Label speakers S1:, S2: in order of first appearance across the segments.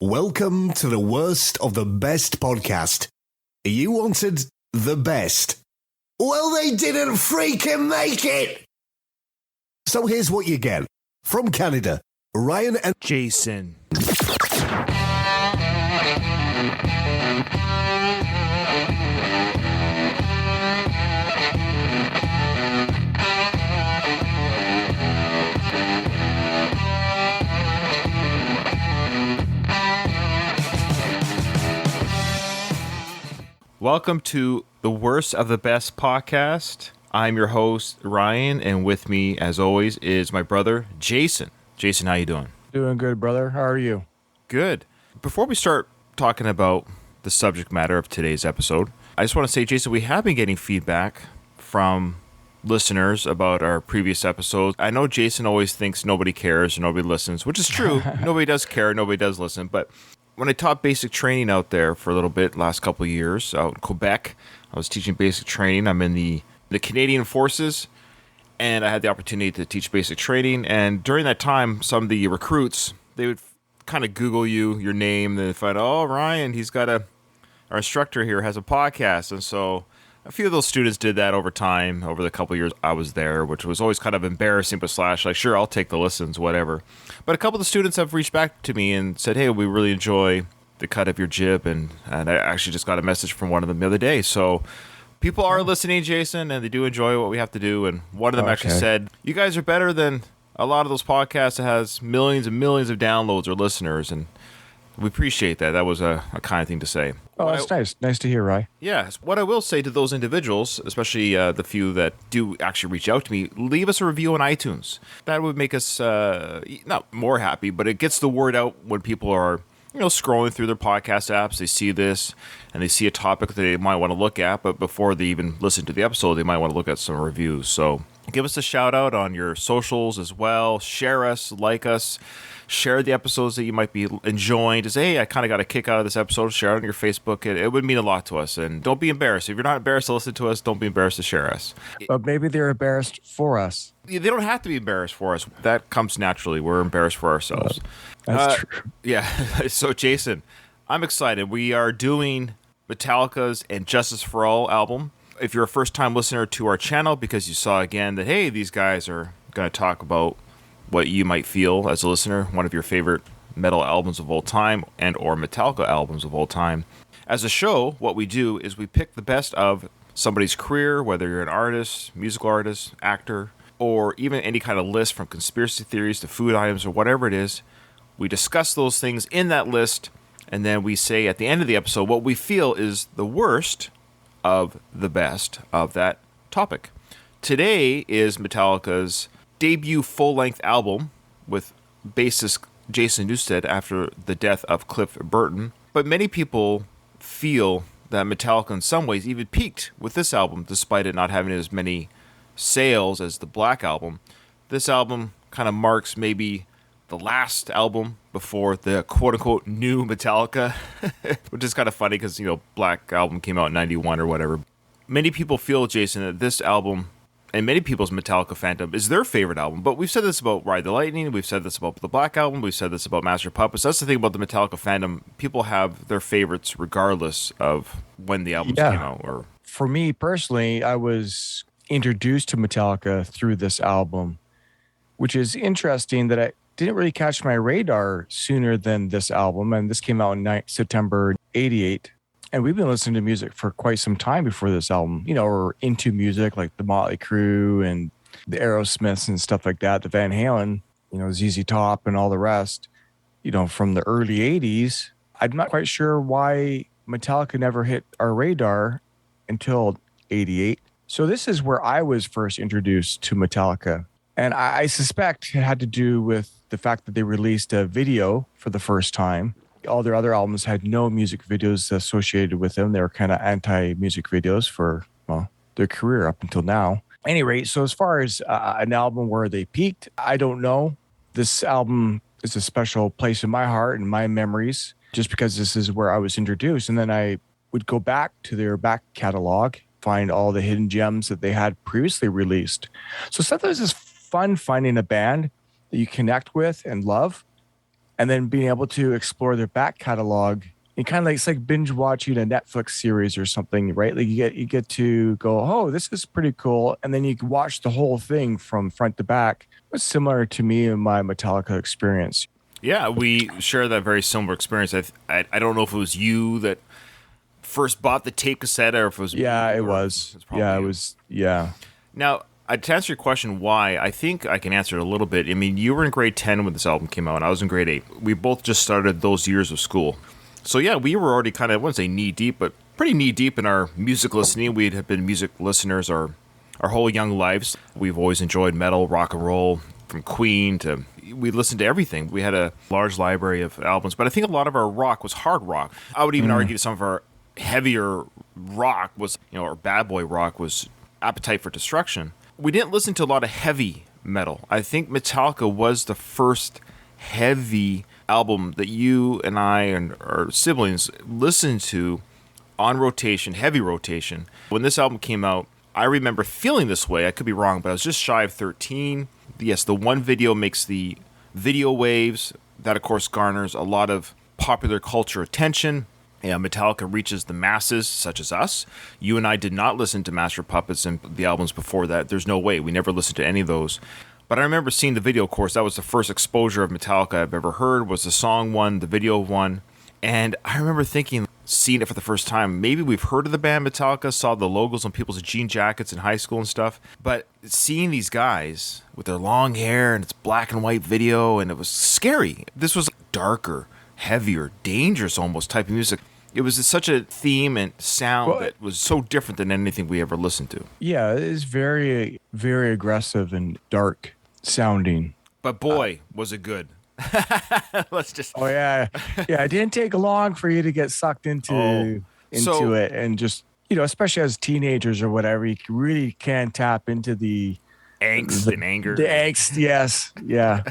S1: Welcome to the worst of the best podcast. You wanted the best. Well, they didn't freaking make it! So here's what you get. From Canada, Ryan and
S2: Jason. Welcome to the worst of the best podcast. I'm your host, Ryan, and with me, as always, is my brother, Jason. Jason, how you doing?
S3: Doing good, brother. How are you?
S2: Good. Before we start talking about the subject matter of today's episode, I just want to say, Jason, we have been getting feedback from listeners about our previous episodes. I know Jason always thinks nobody cares or nobody listens, which is true. Nobody does care, nobody does listen, but when I taught basic training out there for a little bit last couple of years out in Quebec, I was teaching basic training. I'm in the Canadian Forces, and I had the opportunity to teach basic training. And during that time, some of the recruits, they would kind of Google your name, and they'd find, oh, Ryan, our instructor here has a podcast. And so a few of those students did that over time, over the couple of years I was there, which was always kind of embarrassing, but slash, like, sure, I'll take the listens, whatever. But a couple of the students have reached back to me and said, hey, we really enjoy the cut of your jib, and I actually just got a message from one of them the other day. So people are listening, Jason, and they do enjoy what we have to do. And one of them actually said, you guys are better than a lot of those podcasts that has millions and millions of downloads or listeners, and we appreciate that. That was a kind thing to say.
S3: Oh, that's nice. Nice to hear, Ryan.
S2: Yeah. What I will say to those individuals, especially the few that do actually reach out to me, leave us a review on iTunes. That would make us not more happy, but it gets the word out when people are scrolling through their podcast apps. They see this and they see a topic that they might want to look at, but before they even listen to the episode, they might want to look at some reviews. So give us a shout out on your socials as well. Share us, like us. Share the episodes that you might be enjoying. Just, hey, I kind of got a kick out of this episode. Share it on your Facebook. It would mean a lot to us. And don't be embarrassed. If you're not embarrassed to listen to us, don't be embarrassed to share us.
S3: But maybe they're embarrassed for us.
S2: They don't have to be embarrassed for us. That comes naturally. We're embarrassed for ourselves.
S3: That's true.
S2: Yeah. So, Jason, I'm excited. We are doing Metallica's And Justice for All album. If you're a first-time listener to our channel because you saw again that, hey, these guys are going to talk about what you might feel as a listener, one of your favorite metal albums of all time and or Metallica albums of all time. As a show, what we do is we pick the best of somebody's career, whether you're an artist, musical artist, actor, or even any kind of list from conspiracy theories to food items or whatever it is. We discuss those things in that list, and then we say at the end of the episode what we feel is the worst of the best of that topic. Today is Metallica's debut full-length album with bassist Jason Newsted after the death of Cliff Burton. But many people feel that Metallica in some ways even peaked with this album, despite it not having as many sales as the Black Album. This album kind of marks maybe the last album before the quote-unquote new Metallica, which is kind of funny because, Black Album came out in 91 or whatever. Many people feel, Jason, that this album and many people's Metallica fandom is their favorite album. But we've said this about Ride the Lightning. We've said this about the Black Album. We've said this about Master of Puppets. That's the thing about the Metallica fandom. People have their favorites regardless of when the albums came out. Or
S3: for me personally, I was introduced to Metallica through this album, which is interesting that I didn't really catch my radar sooner than this album. And this came out in September 88. And we've been listening to music for quite some time before this album. We're into music like the Motley Crue and the Aerosmiths and stuff like that, the Van Halen, ZZ Top and all the rest, from the early 80s. I'm not quite sure why Metallica never hit our radar until 88. So this is where I was first introduced to Metallica. And I suspect it had to do with the fact that they released a video for the first time. All their other albums had no music videos associated with them. They were kind of anti-music videos for, their career up until now. At any rate, so as far as an album where they peaked, I don't know. This album is a special place in my heart and my memories just because this is where I was introduced. And then I would go back to their back catalog, find all the hidden gems that they had previously released. So sometimes it's fun finding a band that you connect with and love and then being able to explore their back catalog. And kind of like, it's like binge watching a Netflix series or something, right? Like you get to go, oh, this is pretty cool, and then you can watch the whole thing from front to back. It was similar to me and my Metallica experience.
S2: Yeah, we share that very similar experience. I don't know if it was you that first bought the tape cassette or if it was me.
S3: Yeah, it was. Yeah, it was. Yeah.
S2: Now, to answer your question, why, I think I can answer it a little bit. I mean, you were in grade 10 when this album came out, and I was in grade 8. We both just started those years of school. So, yeah, we were already kind of, I wouldn't say knee-deep, but pretty knee-deep in our music listening. We have been music listeners our whole young lives. We've always enjoyed metal, rock and roll, from Queen to... We listened to everything. We had a large library of albums, but I think a lot of our rock was hard rock. I would even argue some of our heavier rock was, or bad boy rock was Appetite for Destruction. We didn't listen to a lot of heavy metal. I think Metallica was the first heavy album that you and I and our siblings listened to on rotation, heavy rotation. When this album came out, I remember feeling this way. I could be wrong, but I was just shy of 13. Yes, the one video makes the video waves. That, of course, garners a lot of popular culture attention. Yeah, Metallica reaches the masses, such as us. You and I did not listen to Master of Puppets and the albums before that. There's no way. We never listened to any of those. But I remember seeing the video, of course. That was the first exposure of Metallica I've ever heard, was the song one, the video one. And I remember thinking, seeing it for the first time, maybe we've heard of the band Metallica, saw the logos on people's jean jackets in high school and stuff. But seeing these guys with their long hair and it's black and white video, and it was scary. This was darker, heavier, dangerous almost type of music. It was such a theme and sound that was so different than anything we ever listened to.
S3: Yeah, it is very, very aggressive and dark sounding.
S2: But boy, was it good. Let's just...
S3: Oh, yeah. Yeah, it didn't take long for you to get sucked into it. And just, especially as teenagers or whatever, you really can tap into the
S2: angst and anger.
S3: The angst, yes. Yeah.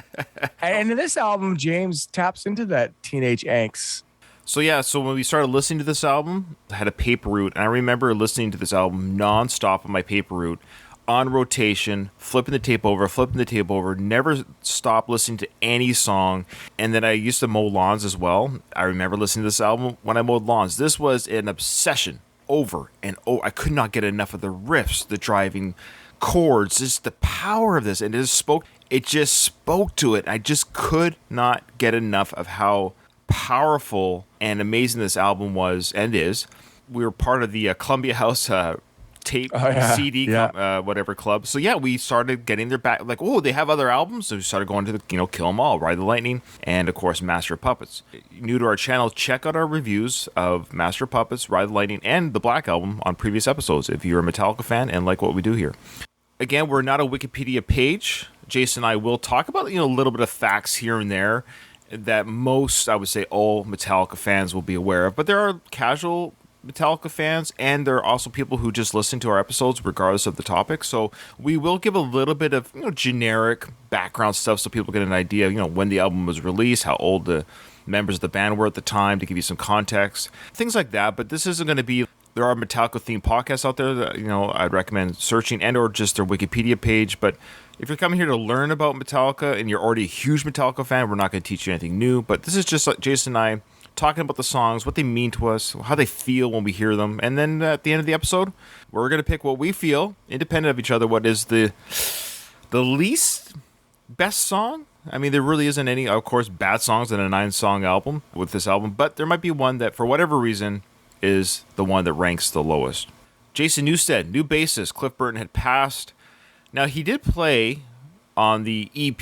S3: And in this album, James taps into that teenage angst.
S2: So when we started listening to this album, I had a paper route, and I remember listening to this album nonstop on my paper route, on rotation, flipping the tape over, never stopped listening to any song. And then I used to mow lawns as well. I remember listening to this album when I mowed lawns. This was an obsession over and over. I could not get enough of the riffs, the driving chords, just the power of this. And it just spoke to it. I just could not get enough of how powerful and amazing this album was and is. We were part of the Columbia House tape CD whatever club. So yeah, we started getting their back, like, oh, they have other albums. So we started going to the Kill 'Em All, Ride the Lightning, and of course Master of Puppets. New to our channel, check out our reviews of Master of Puppets, Ride the Lightning, and the Black Album on previous episodes if you're a Metallica fan and like what we do here. Again, we're not a Wikipedia page. Jason and I will talk about a little bit of facts here and there that most, I would say, all Metallica fans will be aware of. But there are casual Metallica fans, and there are also people who just listen to our episodes regardless of the topic. So we will give a little bit of generic background stuff so people get an idea of when the album was released, how old the members of the band were at the time, to give you some context, things like that. But this isn't going to be... There are Metallica-themed podcasts out there that I'd recommend searching, and or just their Wikipedia page. But if you're coming here to learn about Metallica and you're already a huge Metallica fan, we're not going to teach you anything new. But this is just like Jason and I talking about the songs, what they mean to us, how they feel when we hear them. And then at the end of the episode, we're going to pick what we feel, independent of each other, what is the least best song. I mean, there really isn't any, of course, bad songs in a 9-song album with this album. But there might be one that, for whatever reason, is the one that ranks the lowest. Jason Newsted, new bassist. Cliff Burton had passed. Now, he did play on the EP,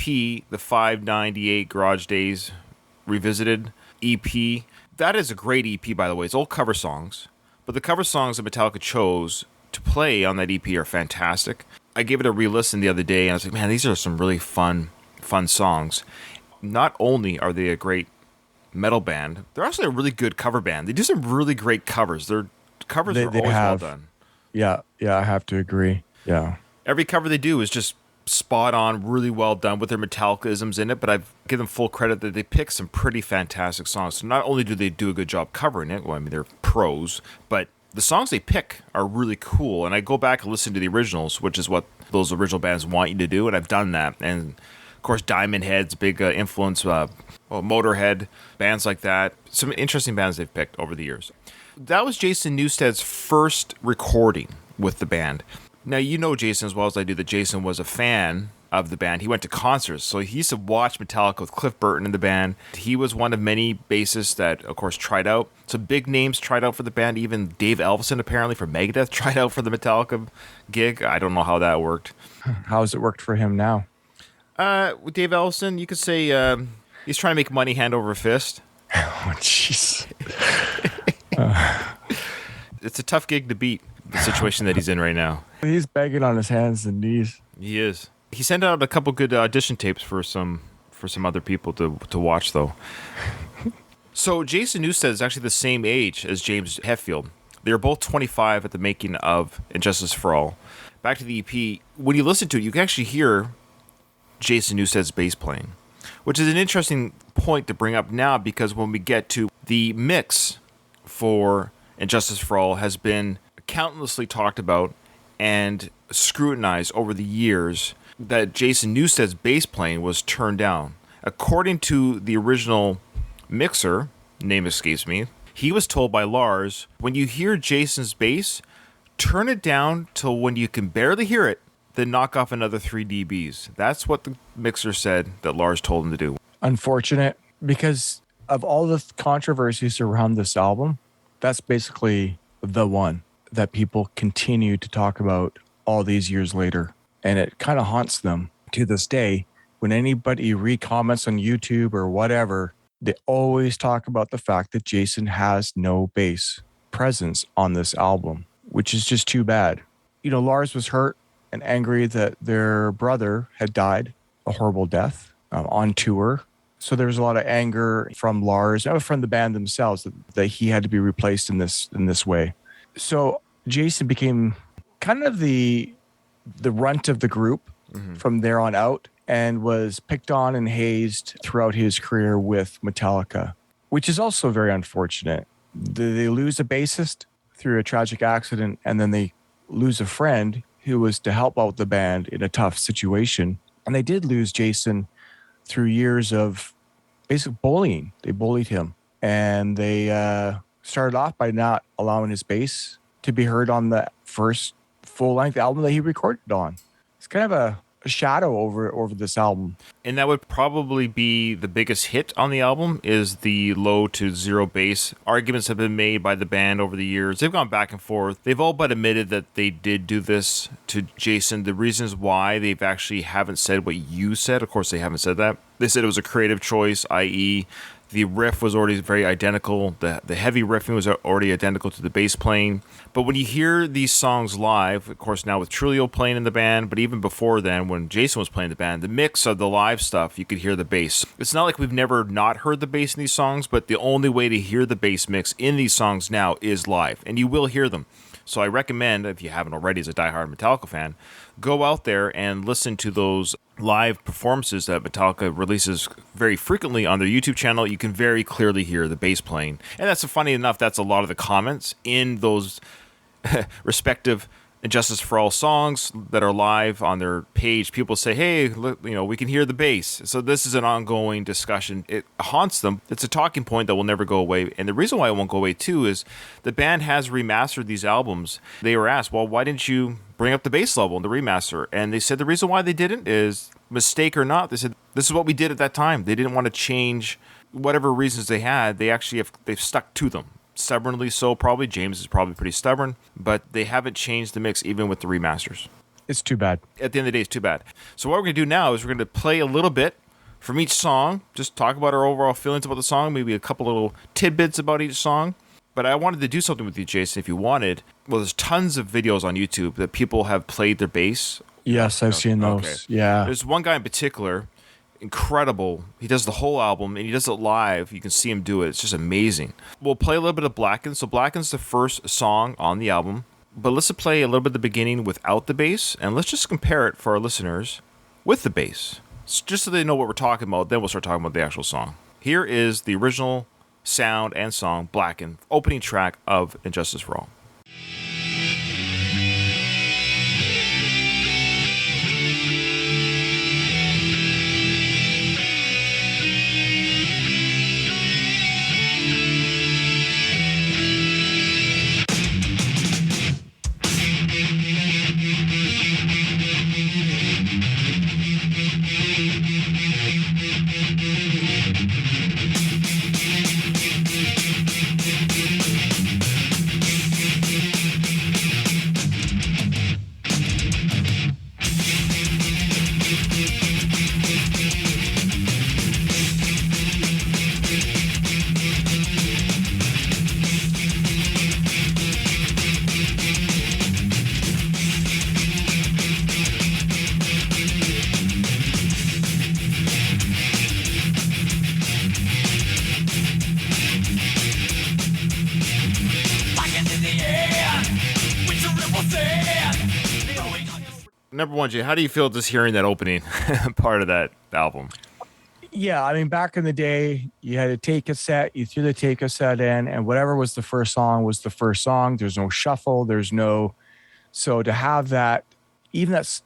S2: the 598 Garage Days Revisited EP. That is a great EP, by the way. It's all cover songs. But the cover songs that Metallica chose to play on that EP are fantastic. I gave it a re-listen the other day, and I was like, man, these are some really fun songs. Not only are they a great metal band, they're also a really good cover band. They do some really great covers. Their covers are always well done.
S3: Yeah, I have to agree. Yeah.
S2: Every cover they do is just spot on, really well done with their Metallica-isms in it, but I give them full credit that they pick some pretty fantastic songs. So not only do they do a good job covering it, well, I mean, they're pros, but the songs they pick are really cool. And I go back and listen to the originals, which is what those original bands want you to do, and I've done that. And of course, Diamond Head's big influence, Motorhead, bands like that. Some interesting bands they've picked over the years. That was Jason Newsted's first recording with the band. Now, you know Jason as well as I do that Jason was a fan of the band. He went to concerts, so he used to watch Metallica with Cliff Burton in the band. He was one of many bassists that, of course, tried out. Some big names tried out for the band. Even Dave Ellefson, apparently, for Megadeth, tried out for the Metallica gig. I don't know how that worked.
S3: How has it worked for him now?
S2: With Dave Ellefson, you could say he's trying to make money hand over fist.
S3: Oh, jeez.
S2: It's a tough gig to beat, the situation that he's in right now.
S3: He's begging on his hands and knees.
S2: He is. He sent out a couple good audition tapes for some other people to watch, though. So Jason Newsted is actually the same age as James Hetfield. They were both 25 at the making of Injustice for All. Back to the EP, when you listen to it, you can actually hear Jason Newsted's bass playing, which is an interesting point to bring up now, because when we get to the mix for Injustice for All has been countlessly talked about and scrutinized over the years, that Jason Newsted's bass playing was turned down. According to the original mixer, name escapes me, he was told by Lars, when you hear Jason's bass, turn it down till when you can barely hear it, then knock off another 3 dBs. That's what the mixer said that Lars told him to do.
S3: Unfortunate, because of all the controversies around this album, that's basically the one that people continue to talk about all these years later. And it kind of haunts them to this day. When anybody re-comments on YouTube or whatever, they always talk about the fact that Jason has no bass presence on this album, which is just too bad. You know, Lars was hurt and angry that their brother had died a horrible death on tour. So there was a lot of anger from Lars and from the band themselves that he had to be replaced in this way. So Jason became kind of the runt of the group from there on out, and was picked on and hazed throughout his career with Metallica, which is also very unfortunate. They lose a bassist through a tragic accident, and then they lose a friend who was to help out the band in a tough situation. And they did lose Jason through years of basic bullying. They bullied him, and they started off by not allowing his bass to be heard on the first full-length album that he recorded on. It's kind of a shadow over this album.
S2: And that would probably be the biggest hit on the album, is the low to zero bass. Arguments have been made by the band over the years. They've gone back and forth. They've all but admitted that they did do this to Jason. The reasons why they've actually haven't said what you said. Of course, they haven't said that. They said it was a creative choice, i.e., the riff was already very identical. The heavy riffing was already identical to the bass playing. But when you hear these songs live, of course now with Trulio playing in the band, but even before then when Jason was playing the band, the mix of the live stuff, you could hear the bass. It's not like we've never not heard the bass in these songs, but the only way to hear the bass mix in these songs now is live. And you will hear them. So I recommend, if you haven't already as a diehard Metallica fan, go out there and listen to those live performances that Metallica releases very frequently on their YouTube channel. You can very clearly hear the bass playing. And that's funny enough, that's a lot of the comments in those respective Injustice for All songs that are live on their page. People say, hey, look, we can hear the bass. So this is an ongoing discussion. It haunts them. It's a talking point that will never go away. And the reason why it won't go away too is the band has remastered these albums. They were asked, well, why didn't you bring up the bass level in the remaster? And they said the reason why they didn't is, mistake or not, they said this is what we did at that time. They didn't want to change whatever reasons they had. They've stuck to them. Stubbornly so, probably. James is probably pretty stubborn, but they haven't changed the mix even with the remasters.
S3: It's too bad.
S2: At the end of the day, it's too bad. So what we're going to do now is we're going to play a little bit from each song, just talk about our overall feelings about the song, maybe a couple little tidbits about each song. But I wanted to do something with you, Jason, if you wanted. Well, there's tons of videos on YouTube that people have played their bass.
S3: Yes, I've seen those.
S2: Okay.
S3: Yeah.
S2: There's one guy in particular, incredible. He does the whole album, and he does it live. You can see him do it. It's just amazing. We'll play a little bit of Blacken. So Blacken's the first song on the album. But let's play a little bit at the beginning without the bass, and let's just compare it for our listeners with the bass. Just so they know what we're talking about, then we'll start talking about the actual song. Here is the original sound and song, Blacken, opening track of Injustice for All. number one, Jay, how do you feel just hearing that opening part of that album?
S3: Yeah, I mean, back in the day, you had a tape cassette, you threw the tape cassette in, and whatever was the first song was the first song. There's no shuffle, so to have that, even it's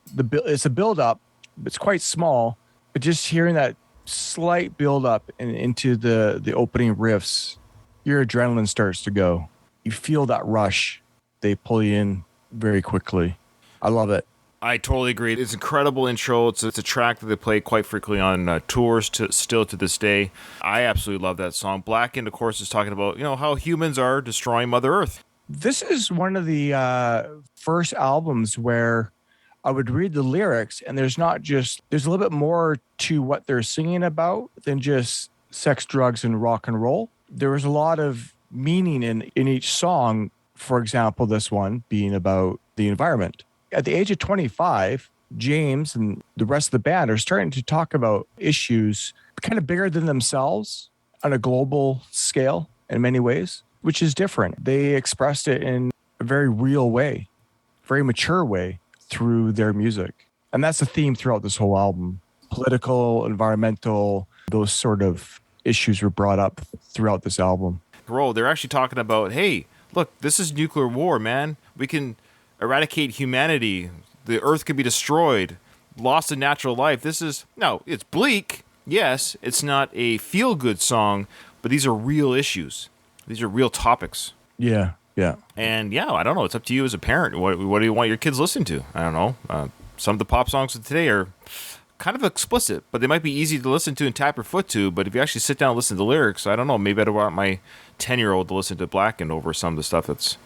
S3: a build up, it's quite small, but just hearing that slight build up into the opening riffs, your adrenaline starts to go. You feel that rush. They pull you in very quickly. I love it.
S2: I totally agree. It's an incredible intro. It's a track that they play quite frequently on tours still to this day. I absolutely love that song. Blackened, of course, is talking about, how humans are destroying Mother Earth.
S3: This is one of the first albums where I would read the lyrics, and there's a little bit more to what they're singing about than just sex, drugs, and rock and roll. There was a lot of meaning in each song. For example, this one being about the environment. At the age of 25, James and the rest of the band are starting to talk about issues kind of bigger than themselves on a global scale in many ways, which is different. They expressed it in a very real way, very mature way through their music. And that's the theme throughout this whole album. Political, environmental, those sort of issues were brought up throughout this album.
S2: They're actually talking about, hey, look, this is nuclear war, man. We can eradicate humanity. The earth could be destroyed. Loss of natural life. It's bleak. Yes, it's not a feel-good song, but these are real issues. These are real topics.
S3: Yeah.
S2: And I don't know. It's up to you as a parent. What do you want your kids listening to? I don't know. Some of the pop songs of today are kind of explicit, but they might be easy to listen to and tap your foot to. But if you actually sit down and listen to the lyrics, I don't know. Maybe I'd want my 10-year-old to listen to Blackened over some of the stuff that's...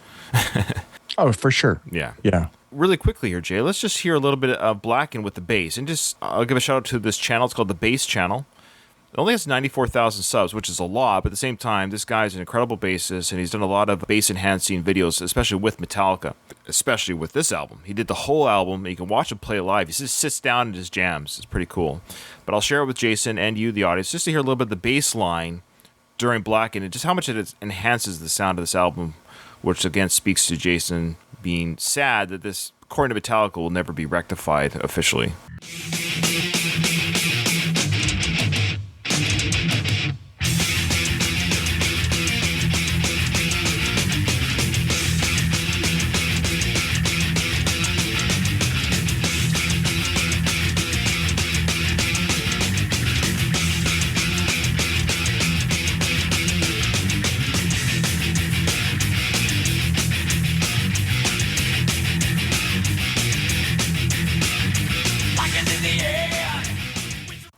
S3: Oh, for sure.
S2: Yeah.
S3: Yeah.
S2: Really quickly here, Jay, let's just hear a little bit of Blackened with the bass. And I'll give a shout out to this channel. It's called the Bass Channel. It only has 94,000 subs, which is a lot, but at the same time, this guy's an incredible bassist, and he's done a lot of bass-enhancing videos, especially with Metallica, especially with this album. He did the whole album, and you can watch him play live. He just sits down and just jams. It's pretty cool. But I'll share it with Jason and you, the audience, just to hear a little bit of the bass line during Blackened, and just how much it enhances the sound of this album, which again speaks to Jason being sad that this, according to Metallica, will never be rectified officially.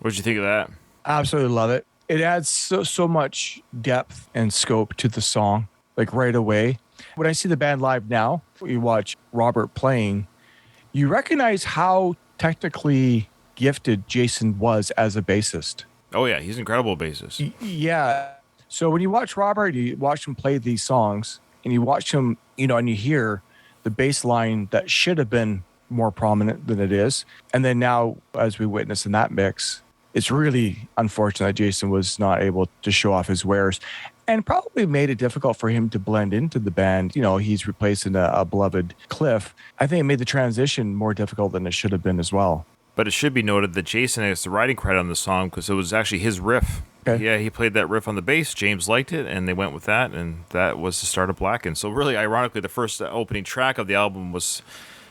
S2: What did you think of that?
S3: Absolutely love it. It adds so much depth and scope to the song, like right away. When I see the band live now, you watch Robert playing, you recognize how technically gifted Jason was as a bassist.
S2: Oh, yeah, he's an incredible bassist.
S3: Yeah. So when you watch Robert, you watch him play these songs, and you watch him, and you hear the bass line that should have been more prominent than it is. And then now, as we witness in that mix, it's really unfortunate that Jason was not able to show off his wares, and probably made it difficult for him to blend into the band. He's replacing a beloved Cliff. I think it made the transition more difficult than it should have been as well.
S2: But it should be noted that Jason has the writing credit on the song because it was actually his riff. Okay. Yeah, he played that riff on the bass. James liked it, and they went with that, and that was the start of Blackened. So really, ironically, the first opening track of the album was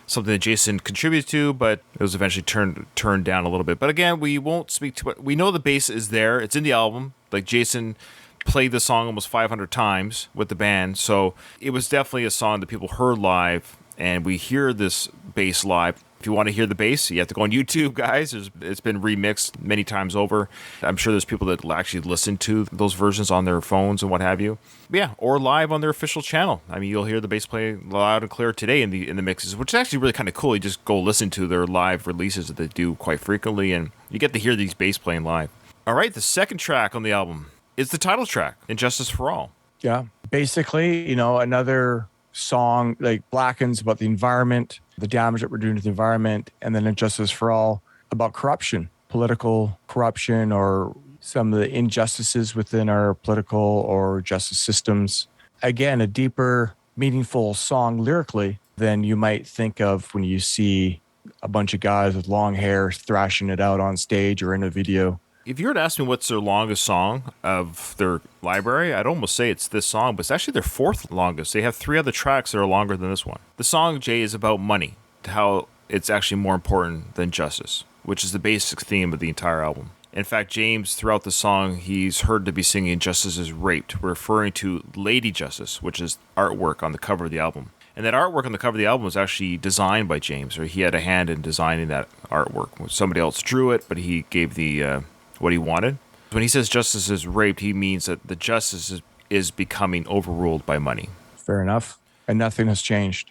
S2: something that Jason contributed to, but it was eventually turned down a little bit. But again, we won't speak to it. We know the bass is there. It's in the album. Like, Jason played the song almost 500 times with the band, so it was definitely a song that people heard live, and we hear this bass live. If you want to hear the bass, you have to go on YouTube, guys. It's been remixed many times over. I'm sure there's people that actually listen to those versions on their phones and what have you. But yeah, or live on their official channel. I mean, you'll hear the bass play loud and clear today in the mixes, which is actually really kind of cool. You just go listen to their live releases that they do quite frequently, and you get to hear these bass playing live. All right, the second track on the album is the title track, Injustice for All.
S3: Yeah, basically, another song like Blackened's about the environment, the damage that we're doing to the environment, and then Injustice for All about corruption, political corruption, or some of the injustices within our political or justice systems. Again, a deeper, meaningful song lyrically than you might think of when you see a bunch of guys with long hair thrashing it out on stage or in a video.
S2: If you were to ask me what's their longest song of their library, I'd almost say it's this song, but it's actually their fourth longest. They have 3 other tracks that are longer than this one. The song, Jay, is about money, how it's actually more important than justice, which is the basic theme of the entire album. In fact, James, throughout the song, he's heard to be singing Justice is Raped, referring to Lady Justice, which is artwork on the cover of the album. And that artwork on the cover of the album was actually designed by James, or he had a hand in designing that artwork. Somebody else drew it, but he gave the what he wanted. When he says justice is raped, he means that the justice is becoming overruled by money.
S3: Fair enough. And nothing has changed.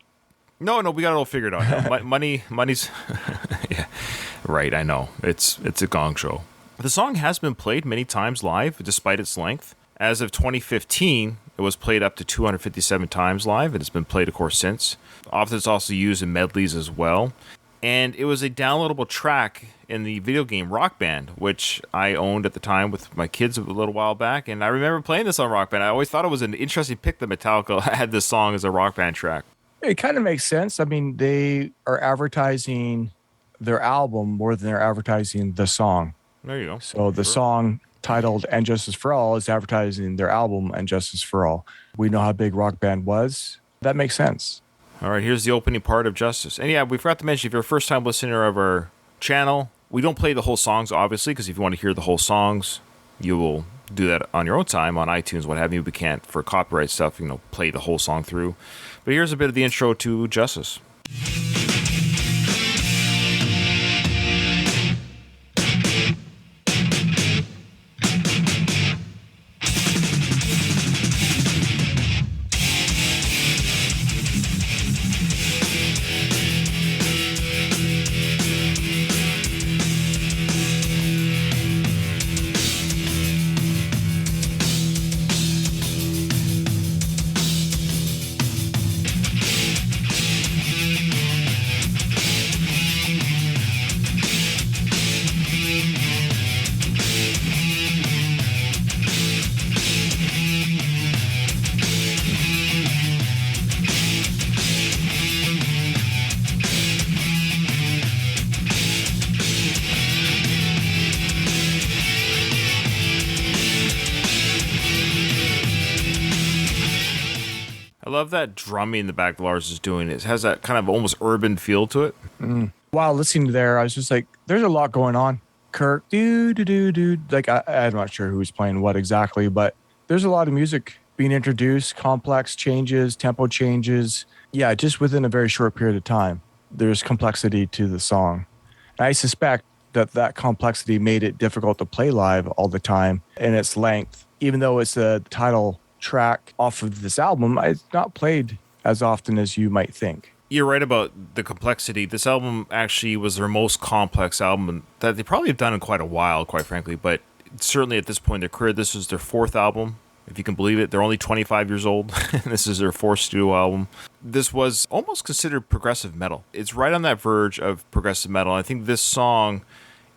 S2: No, we got it all figured out. Money's yeah, right. I know it's a gong show. The song has been played many times live, despite its length. As of 2015, it was played up to 257 times live, and it's been played, of course, since. Often it's also used in medleys as well. And it was a downloadable track in the video game Rock Band, which I owned at the time with my kids a little while back. And I remember playing this on Rock Band. I always thought it was an interesting pick that Metallica had this song as a Rock Band track.
S3: It kind of makes sense. I mean, they are advertising their album more than they're advertising the song.
S2: There you go.
S3: So the song titled And Justice for All is advertising their album And Justice for All. We know how big Rock Band was. That makes sense.
S2: All right, here's the opening part of Justice. And yeah, we forgot to mention, if you're a first-time listener of our channel, we don't play the whole songs, obviously, because if you want to hear the whole songs, you will do that on your own time on iTunes, what have you. We can't, for copyright stuff, play the whole song through. But here's a bit of the intro to Justice. I love that drumming in the back Lars is doing. It has that kind of almost urban feel to it.
S3: While listening there, I was just like, there's a lot going on. Kirk, do. Like, I'm not sure who's playing what exactly, but there's a lot of music being introduced, complex changes, tempo changes. Yeah, just within a very short period of time, there's complexity to the song. And I suspect that complexity made it difficult to play live all the time in its length. Even though it's the title track off of this album, it's not played as often as you might think.
S2: You're right about the complexity. This album actually was their most complex album that they probably have done in quite a while, quite frankly. But certainly at this point in their career, this was their 4th album, if you can believe it. They're only 25 years old. This is their 4th studio album. This was almost considered progressive metal. It's right on that verge of progressive metal. I think this song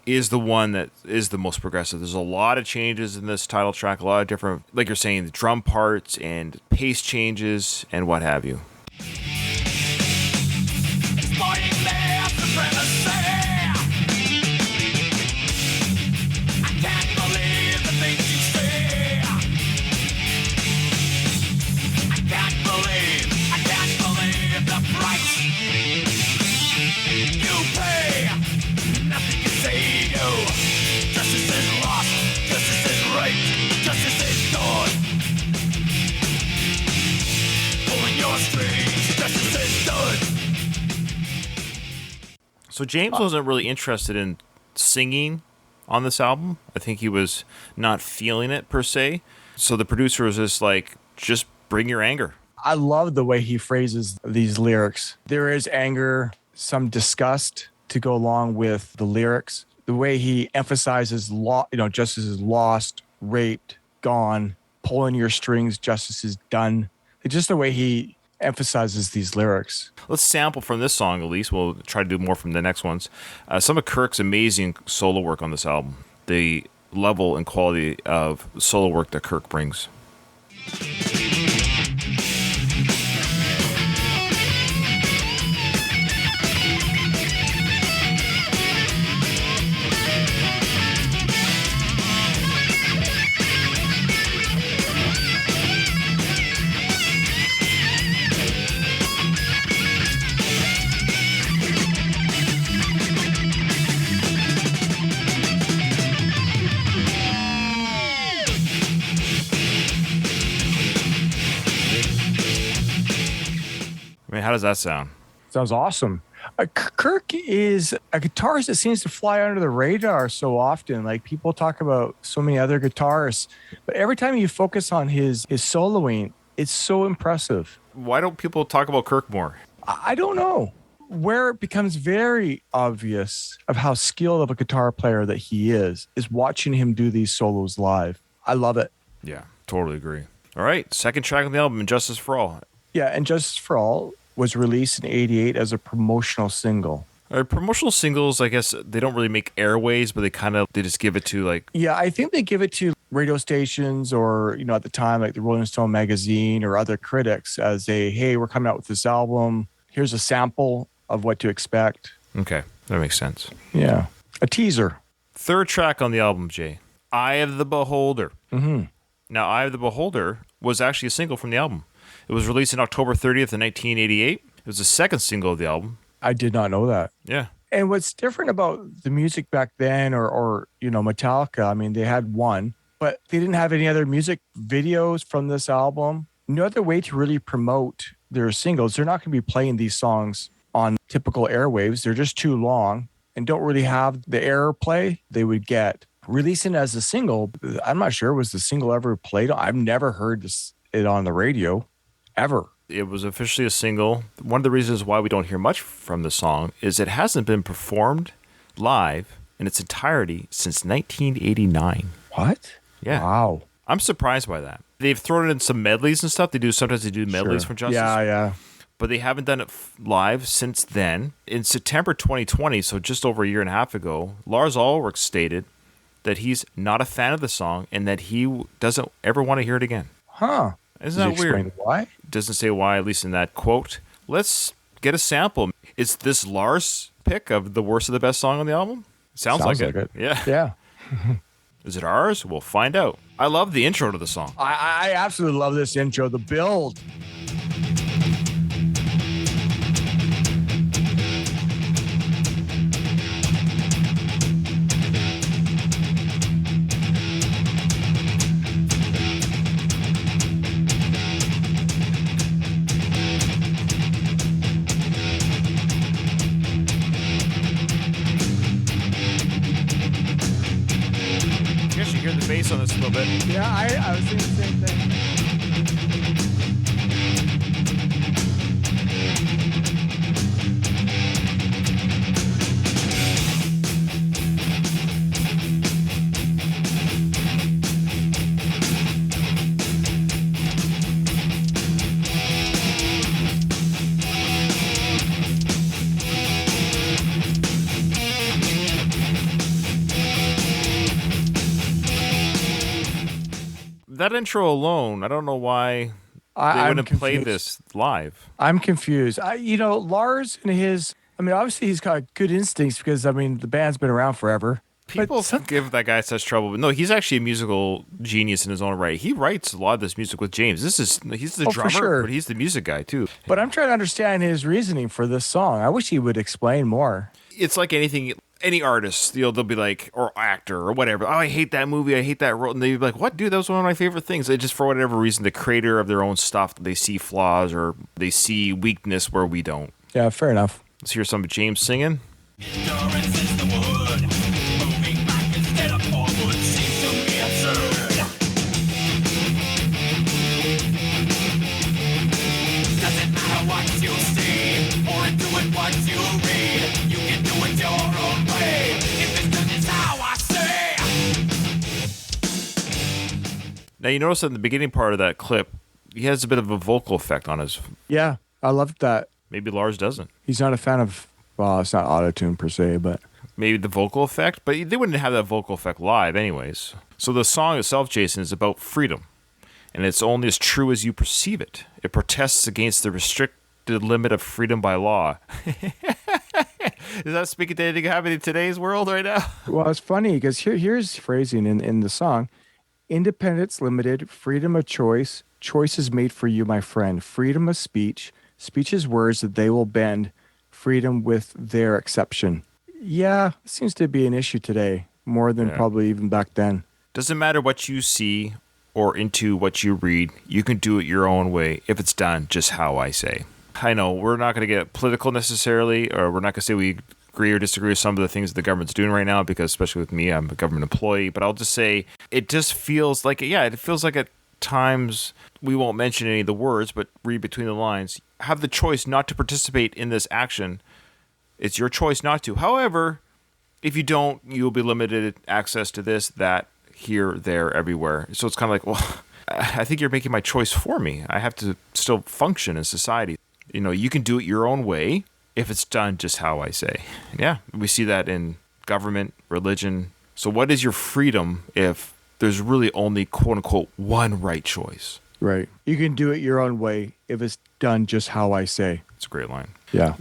S2: is the one that is the most progressive. There's a lot of changes in this title track, a lot of different, like you're saying, the drum parts and pace changes and what have you. So James wasn't really interested in singing on this album. I think he was not feeling it per se. So the producer was just like, just bring your anger.
S3: I love the way he phrases these lyrics. There is anger, some disgust to go along with the lyrics. The way he emphasizes, justice is lost, raped, gone, pulling your strings, justice is done. It's just the way he emphasizes these lyrics.
S2: Let's sample from this song, at least. We'll try to do more from the next ones. Some of Kirk's amazing solo work on this album. The level and quality of solo work that Kirk brings. mean, how does that sound?
S3: Sounds awesome. Kirk is a guitarist that seems to fly under the radar so often. Like people talk about so many other guitarists, but every time you focus on his soloing, it's so impressive.
S2: Why don't people talk about Kirk more?
S3: I don't know. Where it becomes very obvious of how skilled of a guitar player that he is watching him do these solos live. I love it.
S2: Yeah, totally agree. All right, second track on the album, Justice for All.
S3: Yeah, and Justice for All was released in 88 as a promotional single.
S2: Promotional singles, I guess, they don't really make airways, but they just give it to like...
S3: Yeah, I think they give it to radio stations or, at the time, like the Rolling Stone magazine or other critics as hey, we're coming out with this album. Here's a sample of what to expect.
S2: Okay, that makes sense.
S3: Yeah, a teaser.
S2: Third track on the album, Jay, Eye of the Beholder.
S3: Mm-hmm.
S2: Now, Eye of the Beholder was actually a single from the album. It was released on October 30th of 1988. It was the second single of the album.
S3: I did not know that.
S2: Yeah.
S3: And what's different about the music back then or Metallica, I mean, they had one, but they didn't have any other music videos from this album. No other way to really promote their singles. They're not going to be playing these songs on typical airwaves. They're just too long and don't really have the airplay they would get. Releasing it as a single, I'm not sure was the single ever played. I've never heard it on the radio, ever.
S2: It was officially a single. One of the reasons why we don't hear much from the song is it hasn't been performed live in its entirety since 1989.
S3: What?
S2: Yeah.
S3: Wow.
S2: I'm surprised by that. They've thrown in some medleys and stuff. Sometimes they do medleys from Justice.
S3: Yeah.
S2: But they haven't done it live since then. In September 2020, so just over a year and a half ago, Lars Ulrich stated that he's not a fan of the song and that he doesn't ever want to hear it again.
S3: Huh.
S2: Isn't that weird?
S3: Explain why?
S2: Doesn't say why, at least in that quote. Let's get a sample. Is this Lars' pick of the worst of the best song on the album? Sounds like it. Yeah.
S3: Yeah.
S2: Is it ours? We'll find out. I love the intro to the song.
S3: I absolutely love this intro. The build.
S2: Bass on this a little bit.
S3: Yeah, I was thinking the same thing.
S2: That intro alone, I don't know why they wouldn't play this live.
S3: I'm confused. Lars and obviously he's got good instincts because, the band's been around forever.
S2: People give that guy such trouble, but no, he's actually a musical genius in his own right. He writes a lot of this music with James. He's the drummer,
S3: sure.
S2: But he's the music guy too.
S3: But I'm trying to understand his reasoning for this song. I wish he would explain more.
S2: It's like anything. Any artist, they'll be like, or actor or whatever. Oh, I hate that movie. I hate that role. And they'd be like, what, dude? That was one of my favorite things. They just, for whatever reason, the creator of their own stuff, they see flaws or they see weakness where we don't.
S3: Yeah, fair enough.
S2: Let's hear some of James singing.
S4: Endurance is the word. Moving back instead of forward seems to be absurd. Doesn't matter what you see or do it what you read. You can do it your own way. If this is how I say.
S2: Now, you notice that in the beginning part of that clip, he has a bit of a vocal effect on his...
S3: Yeah, I loved that.
S2: Maybe Lars doesn't.
S3: He's not a fan of, well, it's not auto-tune per se, but...
S2: Maybe the vocal effect, but they wouldn't have that vocal effect live anyways. So the song itself, Jason, is about freedom. And it's only as true as you perceive it. It protests against the restricted limit of freedom by law. Is that speaking to anything happening in today's world right now?
S3: Well, it's funny because here's phrasing in the song. Independence limited, freedom of choice. Choice is made for you, my friend. Freedom of speech. Speech is words that they will bend. Freedom with their exception. Yeah, it seems to be an issue today, more than probably even back then.
S2: Doesn't matter what you see or into what you read. You can do it your own way if it's done just how I say. I know we're not going to get political necessarily, or we're not going to say we agree or disagree with some of the things the government's doing right now, because especially with me, I'm a government employee, but I'll just say it just feels like, it feels like at times, we won't mention any of the words, but read between the lines, have the choice not to participate in this action. It's your choice not to. However, if you don't, you'll be limited access to this, that, here, there, everywhere. So it's kind of like, well, I think you're making my choice for me. I have to still function in society. You can do it your own way if it's done just how I say. Yeah, we see that in government, religion. So what is your freedom if there's really only, quote unquote, one right choice?
S3: Right. You can do it your own way if it's done just how I say.
S2: It's a great line.
S3: Yeah.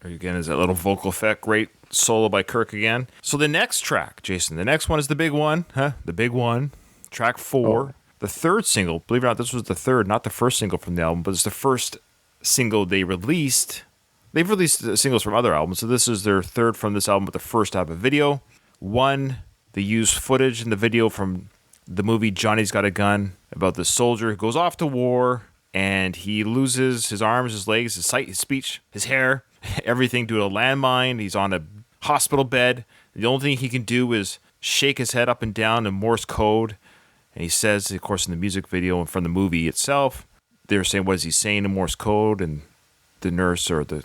S2: Again, is that little vocal effect, great solo by Kirk again. So the next track, Jason, the next one is the big one, The big one, track 4, the third single. Believe it or not, this was the third, not the first single from the album, but it's the first single they released. They've released singles from other albums, so this is their third from this album, but the first to have a video. One, they used footage in the video from the movie Johnny's Got a Gun about the soldier who goes off to war and he loses his arms, his legs, his sight, his speech, his hair, everything due to a landmine. He's on a hospital bed. The only thing he can do is shake his head up and down in Morse code. And he says, of course, in the music video and from the movie itself, they're saying, what is he saying in Morse code? And the nurse or the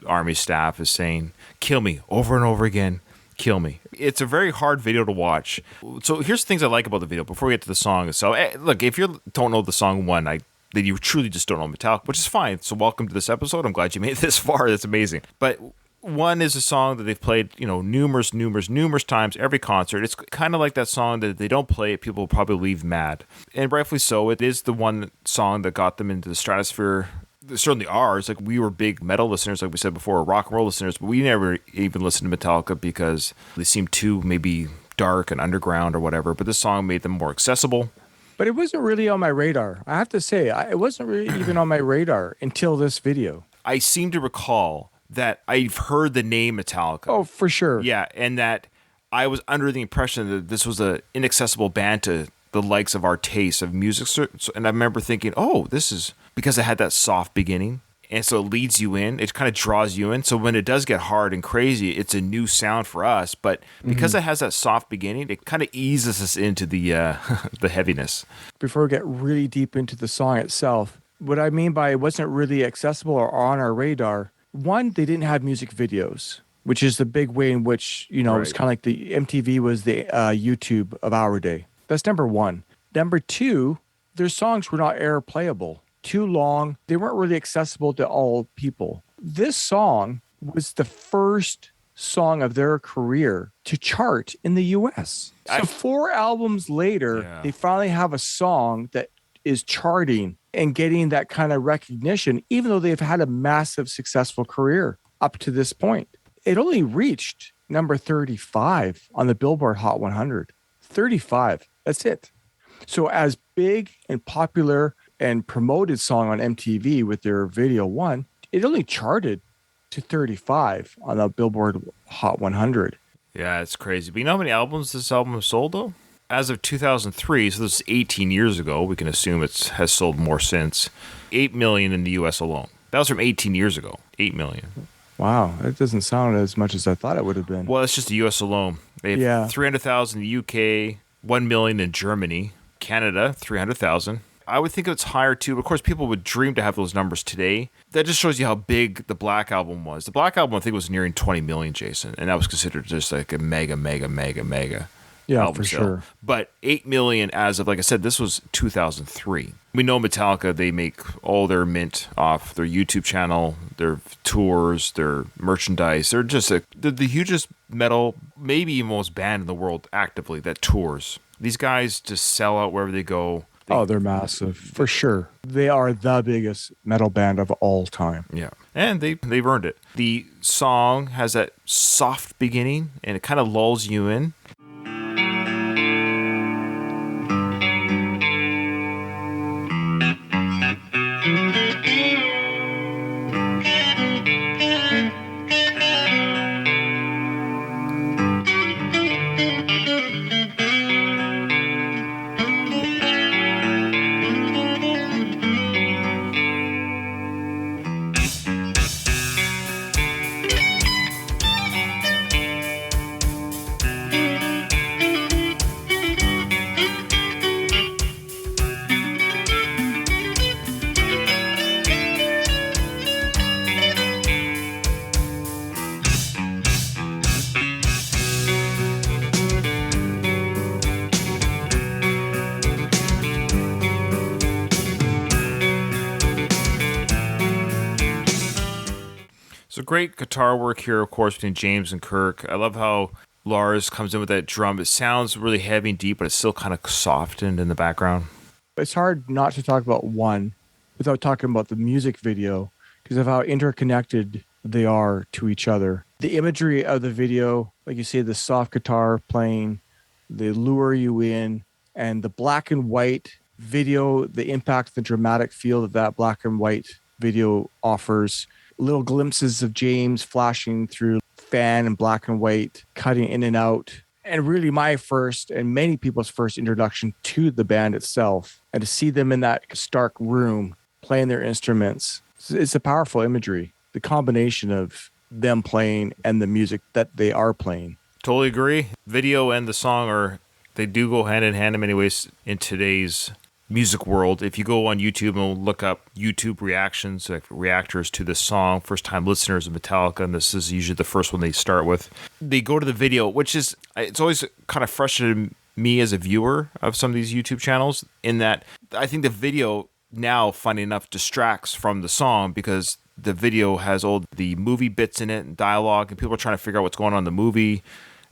S2: army staff is saying, kill me, over and over again, kill me. It's a very hard video to watch. So here's the things I like about the video before we get to the song. So, look, if you don't know the song one, then you truly just don't know Metallica, which is fine. So welcome to this episode. I'm glad you made it this far. That's amazing. But one is a song that they've played, numerous times, every concert. It's kind of like that song that if they don't play it, people will probably leave mad. And rightfully so. It is the one song that got them into the stratosphere. Certainly ours. Like, we were big metal listeners, like we said before, rock and roll listeners, but we never even listened to Metallica because they seemed too maybe dark and underground or whatever. But this song made them more accessible.
S3: But it wasn't really on my radar. I have to say, it wasn't really even on my radar until this video.
S2: I seem to recall that I've heard the name Metallica.
S3: Oh, for sure.
S2: Yeah, and that I was under the impression that this was an inaccessible band to the likes of our taste of music. And I remember thinking, this is because it had that soft beginning. And so it leads you in. It kind of draws you in. So when it does get hard and crazy, it's a new sound for us. But because it has that soft beginning, it kind of eases us into the the heaviness.
S3: Before we get really deep into the song itself, what I mean by it wasn't really accessible or on our radar, one, they didn't have music videos, which is the big way in which, it was kind of like the MTV was the YouTube of our day. That's number one. Number two, their songs were not air playable. Too long. They weren't really accessible to all people. This song was the first song of their career to chart in the US. So 4 albums later, they finally have a song that is charting and getting that kind of recognition, even though they've had a massive successful career up to this point. It only reached number 35 on the Billboard Hot 100. 35. That's it. So as big and popular and promoted song on MTV with their video one, it only charted to 35 on the Billboard Hot 100.
S2: Yeah, it's crazy. But you know how many albums this album has sold, though? As of 2003, so this is 18 years ago, we can assume it has sold more since, 8 million in the U.S. alone. That was from 18 years ago, 8 million.
S3: Wow, that doesn't sound as much as I thought it would have been.
S2: Well, it's just the U.S. alone. They have 300,000 in the U.K., 1 million in Germany, Canada, 300,000. I would think it's higher too. Of course, people would dream to have those numbers today. That just shows you how big the Black Album was. The Black Album, I think, was nearing 20 million, Jason, and that was considered just like a mega album
S3: for
S2: sale.
S3: sure.
S2: But 8 million as of, like I said, this was 2003. We know Metallica, they make all their mint off their YouTube channel, their tours, their merchandise. They're just they're the hugest metal, maybe most band in the world actively that tours. These guys just sell out wherever they go.
S3: They're massive, for sure. They are the biggest metal band of all time.
S2: Yeah, and they've earned it. The song has that soft beginning, and it kind of lulls you in. great guitar work here, of course, between James and Kirk. I love how Lars comes in with that drum. It sounds really heavy and deep, but it's still kind of softened in the background.
S3: It's hard not to talk about one without talking about the music video because of how interconnected they are to each other. The imagery of the video, like you say, the soft guitar playing, they lure you in, and the black and white video, the impact, the dramatic feel that black and white video offers, little glimpses of James flashing through fan and black and white, cutting in and out. And really my first and many people's first introduction to the band itself, and to see them in that stark room playing their instruments. It's a powerful imagery, the combination of them playing and the music that they are playing.
S2: Totally agree. Video and the song they do go hand in hand in many ways in today's music world. If you go on YouTube and look up YouTube reactions, like reactors to this song, first time listeners of Metallica, and this is usually the first one they start with, they go to the video, which is, it's always kind of frustrated me as a viewer of some of these YouTube channels, in that I think the video now, funny enough, distracts from the song, because the video has all the movie bits in it and dialogue, and people are trying to figure out what's going on in the movie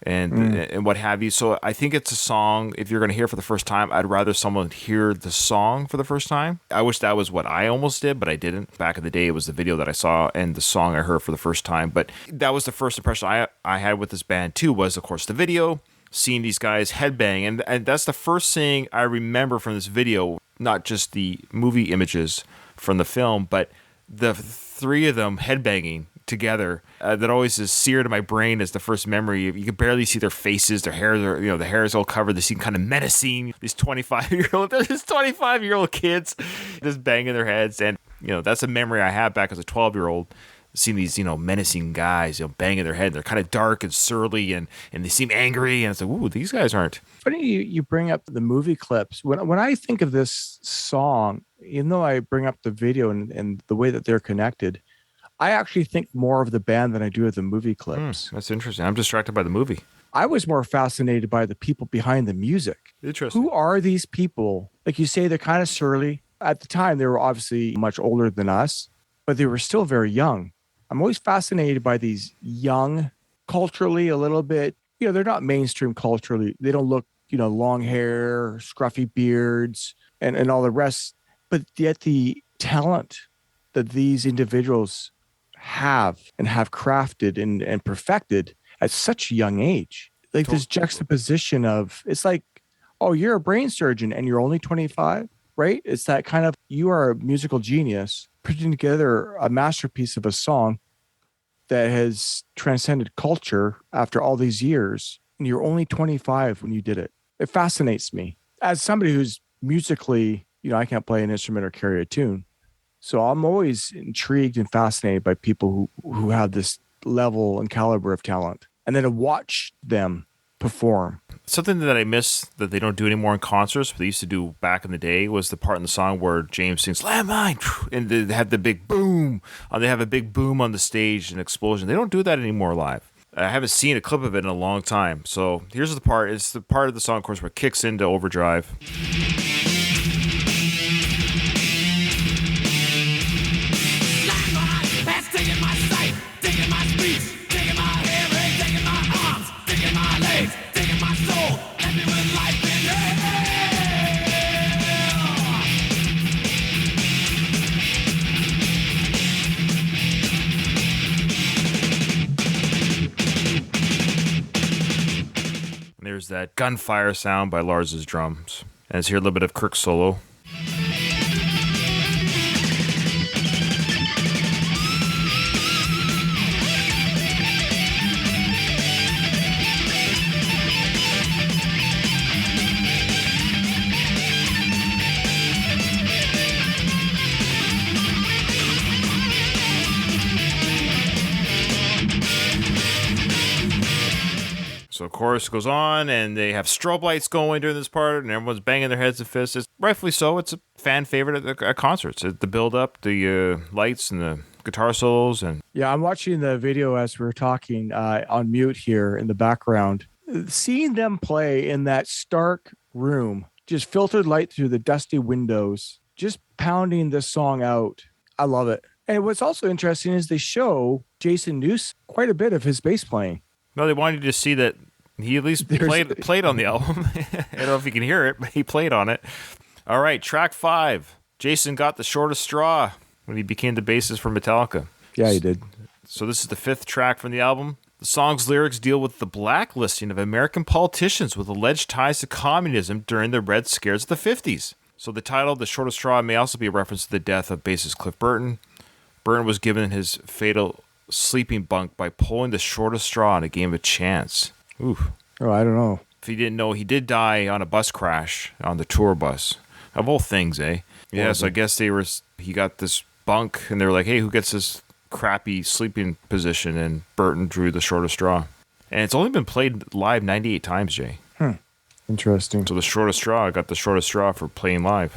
S2: and what have you. So I think it's a song, if you're going to hear it for the first time, I'd rather someone hear the song for the first time. I wish that was what I almost did, but I didn't. Back in the day, it was the video that I saw and the song I heard for the first time. But that was the first impression I had with this band too, was of course the video, seeing these guys headbang. And that's the first thing I remember from this video, not just the movie images from the film, but the three of them headbanging together. That always is seared in my brain as the first memory. You can barely see their faces, their hair, the hair is all covered. They seem kind of menacing. These 25-year-old kids just banging their heads, and that's a memory I have back as a 12-year-old. Seeing these menacing guys banging their head. They're kind of dark and surly, and they seem angry, and it's like, ooh, these guys aren't.
S3: Funny you bring up the movie clips. When I think of this song, even though I bring up the video and the way that they're connected, I actually think more of the band than I do of the movie clips.
S2: That's interesting. I'm distracted by the movie.
S3: I was more fascinated by the people behind the music.
S2: Interesting.
S3: Who are these people? Like you say, they're kind of surly. At the time, they were obviously much older than us, but they were still very young. I'm always fascinated by these young, culturally a little bit, they're not mainstream culturally. They don't look, long hair, scruffy beards, and all the rest. But yet the talent that these individuals have crafted and perfected at such a young age. Like this juxtaposition of, it's like, oh, you're a brain surgeon and you're only 25, right? It's that kind of, you are a musical genius putting together a masterpiece of a song that has transcended culture after all these years. And you're only 25 when you did it. It fascinates me. As somebody who's musically, I can't play an instrument or carry a tune. So I'm always intrigued and fascinated by people who have this level and caliber of talent. And then to watch them perform.
S2: Something that I miss that they don't do anymore in concerts, but they used to do back in the day, was the part in the song where James sings "Landmine," and they have the big boom. They have a big boom on the stage, an explosion. They don't do that anymore live. I haven't seen a clip of it in a long time. So here's the part. It's the part of the song, of course, where it kicks into overdrive. There's that gunfire sound by Lars's drums. And let's hear a little bit of Kirk's solo. So, of course, it goes on, and they have strobe lights going during this part, and everyone's banging their heads and fists. It's rightfully so. It's a fan favorite at concerts. The build-up, the lights, and the guitar solos. And
S3: yeah, I'm watching the video as we're talking on mute here in the background. Seeing them play in that stark room, just filtered light through the dusty windows, just pounding this song out. I love it. And what's also interesting is they show Jason Newes quite a bit of his bass playing.
S2: No, they wanted you to see that he at least played on the album. I don't know if you can hear it, but he played on it. All right, track 5. Jason got the shortest straw when he became the bassist for Metallica.
S3: Yeah, he did.
S2: So this is the 5th track from the album. The song's lyrics deal with the blacklisting of American politicians with alleged ties to communism during the Red Scares of the 50s. So the title, The Shortest Straw, may also be a reference to the death of bassist Cliff Burton. Burton was given his fatal sleeping bunk by pulling the shortest straw in a game of chance. Oof.
S3: Oh, I don't know.
S2: If you didn't know, he did die on a bus crash on the tour bus. Of all things, eh? Yeah, so I guess he got this bunk, and they were like, hey, who gets this crappy sleeping position? And Burton drew the shortest straw. And it's only been played live 98 times, Jay.
S3: Interesting.
S2: So the shortest straw, I got the shortest straw for playing live.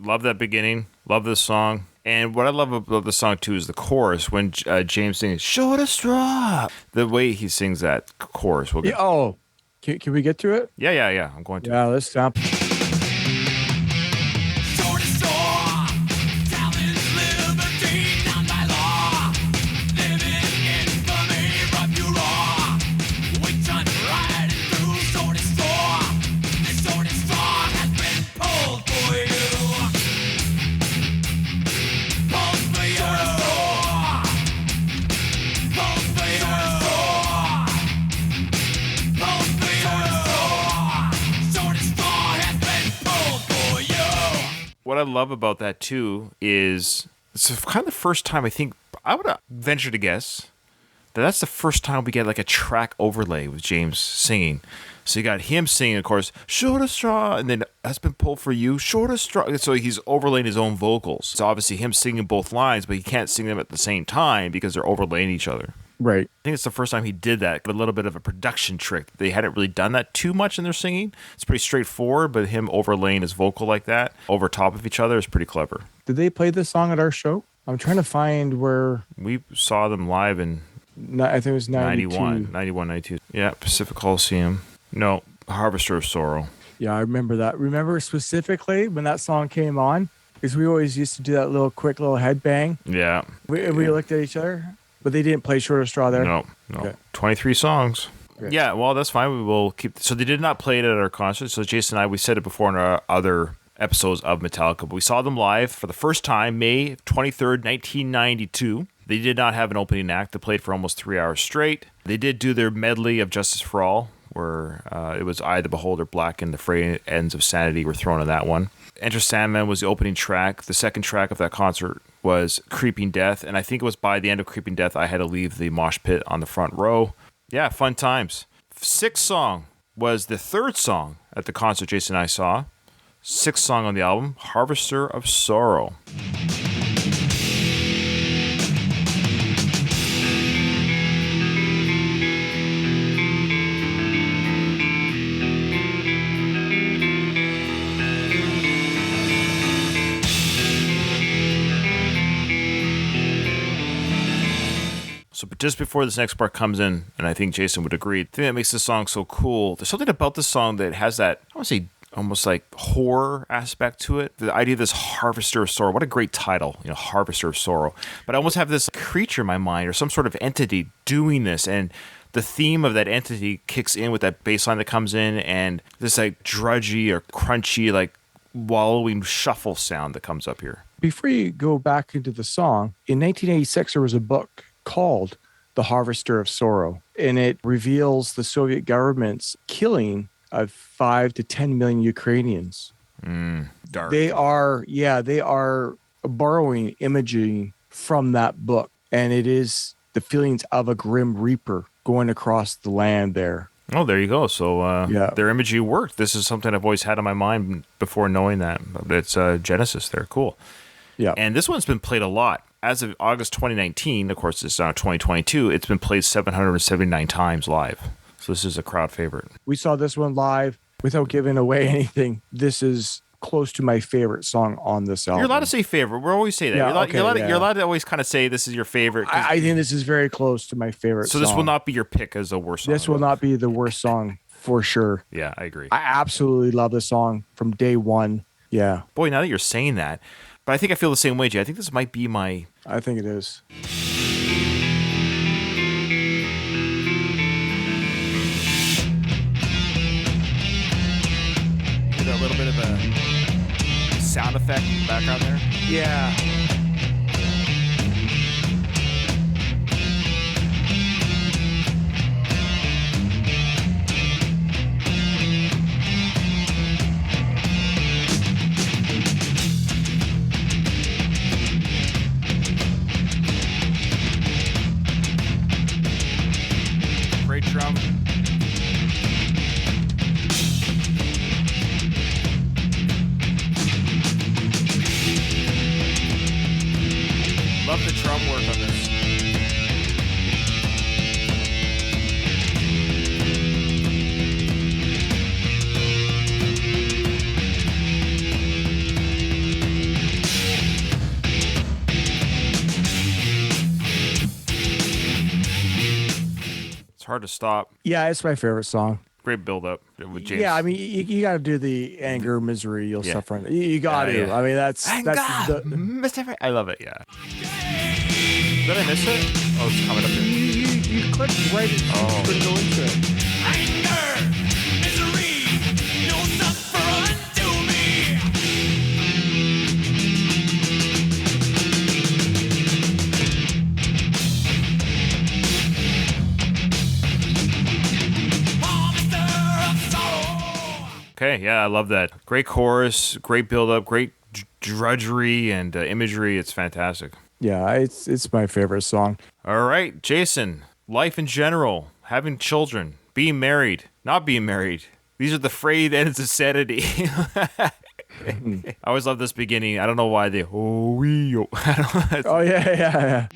S2: Love that beginning. Love this song. And what I love about the song, too, is the chorus. When James sings, shortest straw. The way he sings that chorus. We'll get...
S3: Can we get to it?
S2: Yeah. I'm going to.
S3: Yeah, let's stop.
S4: Shortest straw, talent's liberty, not by law. Living infamy, rub you raw. We turn right through shortest straw. The shortest straw has been pulled for you. Pulled for you. Pulled for you. Pulled for you. Shortest straw has been pulled for you.
S2: What I love about that, too, is it's kind of the first time I think, I would venture to guess, that's the first time we get like a track overlay with James singing. So you got him singing, of course, shortest straw, and then that's been pulled for you, shortest straw. So he's overlaying his own vocals. It's obviously him singing both lines, but he can't sing them at the same time because they're overlaying each other.
S3: Right.
S2: I think it's the first time he did that. A little bit of a production trick. They hadn't really done that too much in their singing. It's pretty straightforward, but him overlaying his vocal like that over top of each other is pretty clever.
S3: Did they play this song at our show? I'm trying to find where.
S2: We saw them live in
S3: I think it was
S2: 91, 92. Yeah, Pacific Coliseum. No, Harvester of Sorrow.
S3: Yeah, I remember that. Remember specifically when that song came on? Because we always used to do that quick little headbang.
S2: Yeah.
S3: We looked at each other, but they didn't play Shortest Straw there.
S2: No.
S3: Okay.
S2: 23 songs.
S3: Great.
S2: Yeah, well, that's fine. We will keep. So they did not play it at our concert. So Jason and I, we said it before in our other episodes of Metallica, but we saw them live for the first time, May 23rd, 1992. They did not have an opening act. They played for almost 3 hours straight. They did do their medley of Justice for All, where it was I, the Beholder, Black, and the Frayed Ends of Sanity were thrown in that one. Enter Sandman was the opening track. The second track of that concert was Creeping Death, and I think it was by the end of Creeping Death I had to leave the mosh pit on the front row. Yeah, fun times. Sixth song was the third song at the concert Jason and I saw. Sixth song on the album, Harvester of Sorrow. So just before this next part comes in, and I think Jason would agree, the thing that makes this song so cool, there's something about this song that has that, I want to say, almost like horror aspect to it. The idea of this Harvester of Sorrow. What a great title, Harvester of Sorrow. But I almost have this creature in my mind or some sort of entity doing this, and the theme of that entity kicks in with that bass line that comes in, and this like drudgy or crunchy, like wallowing shuffle sound that comes up here.
S3: Before you go back into the song, in 1986 there was a book called The Harvester of Sorrow, and it reveals the Soviet government's killing of 5 to 10 million Ukrainians.
S2: dark.
S3: They are borrowing imaging from that book, and it is the feelings of a grim reaper going across the land there.
S2: Oh, there you go. So
S3: Yeah.
S2: their imagery worked. This is something I've always had in my mind before knowing that. It's Genesis there. Cool.
S3: Yeah.
S2: And this one's been played a lot. As of August 2019, of course, it's now 2022, it's been played 779 times live. So this is a crowd favorite.
S3: We saw this one live without giving away anything. This is close to my favorite song on this album.
S2: You're allowed to say favorite. We always say that.
S3: Yeah,
S2: you're, allowed,
S3: okay,
S2: you're allowed to always kind of say this is your favorite.
S3: I think this is very close to my favorite
S2: So
S3: song.
S2: this will not be your pick as a worst song.
S3: This will not be the worst song for sure.
S2: Yeah, I agree.
S3: I absolutely love this song from day one. Yeah,
S2: Boy, now that you're saying that, but I think I feel the same way, Jay. I think this might be my...
S3: I think it is.
S2: Get a little bit of a sound effect in the background there.
S3: Yeah.
S2: Great drum. Love the drum work on this. It's hard to stop.
S3: Yeah, it's my favorite song.
S2: Great build up with James.
S3: Yeah, I mean, you got to do the anger, misery, you'll
S2: Yeah.
S3: suffer. You got to.
S2: Yeah.
S3: I mean, that's the,
S2: Mr. I love it, yeah. Did I miss it? Oh, it's coming up here.
S3: you clicked right as you couldn't go into it.
S4: Anger, misery, you'll suffer unto me. Harvester of sorrow.
S2: Okay, yeah, I love that. Great chorus, great build up, great drudgery and imagery. It's fantastic.
S3: Yeah, it's my favorite song.
S2: All right, Jason, life in general, having children, being married, not being married. These are the frayed ends of sanity. I always love this beginning. I don't know why they
S3: Oh yeah.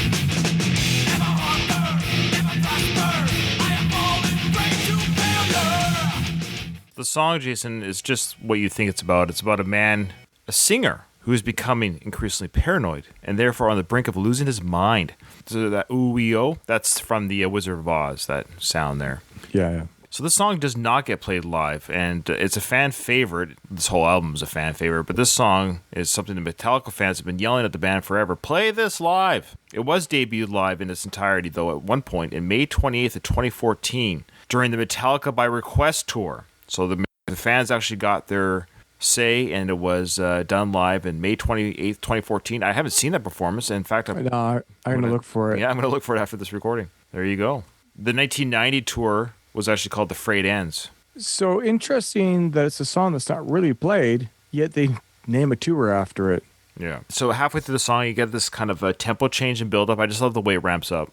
S4: Never hunger, never prosper. I am fallen prey to failure.
S2: The song, Jason, is just what you think it's about. It's about a man, a singer, who is becoming increasingly paranoid and therefore on the brink of losing his mind. So that ooh-wee-oh, that's from the Wizard of Oz, that sound there.
S3: Yeah.
S2: So this song does not get played live, and it's a fan favorite. This whole album is a fan favorite, but this song is something the Metallica fans have been yelling at the band forever. Play this live! It was debuted live in its entirety, though, at one point in May 28th of 2014 during the Metallica by Request tour. So the fans actually got their say, and it was done live in May 28th, 2014. I haven't seen that performance. In fact,
S3: I'm gonna look for it.
S2: yeah, I'm going to look for it after this recording. There you go. The 1990 tour was actually called The Frayed Ends.
S3: So interesting that it's a song that's not really played, yet they name a tour after it.
S2: Yeah. So halfway through the song, you get this kind of a tempo change and build up. I just love the way it ramps up.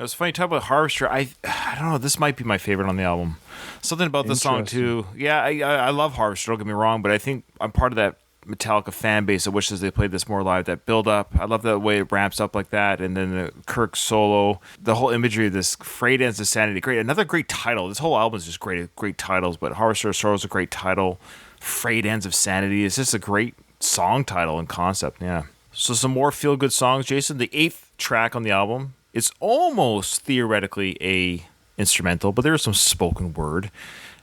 S2: It's funny, talk about Harvester. I don't know. This might be my favorite on the album. Something about the song too. Yeah, I love Harvester. Don't get me wrong, but I think I'm part of that Metallica fan base that wishes they played this more live. That build up. I love the way it ramps up like that, and then the Kirk solo, the whole imagery of this frayed ends of sanity. Great, another great title. This whole album is just great titles. But Harvester of Sorrow is a great title. Frayed ends of sanity. It's just a great song title and concept. Yeah. So some more feel good songs, Jason. The 8th track on the album. It's almost theoretically a instrumental, but there is some spoken word.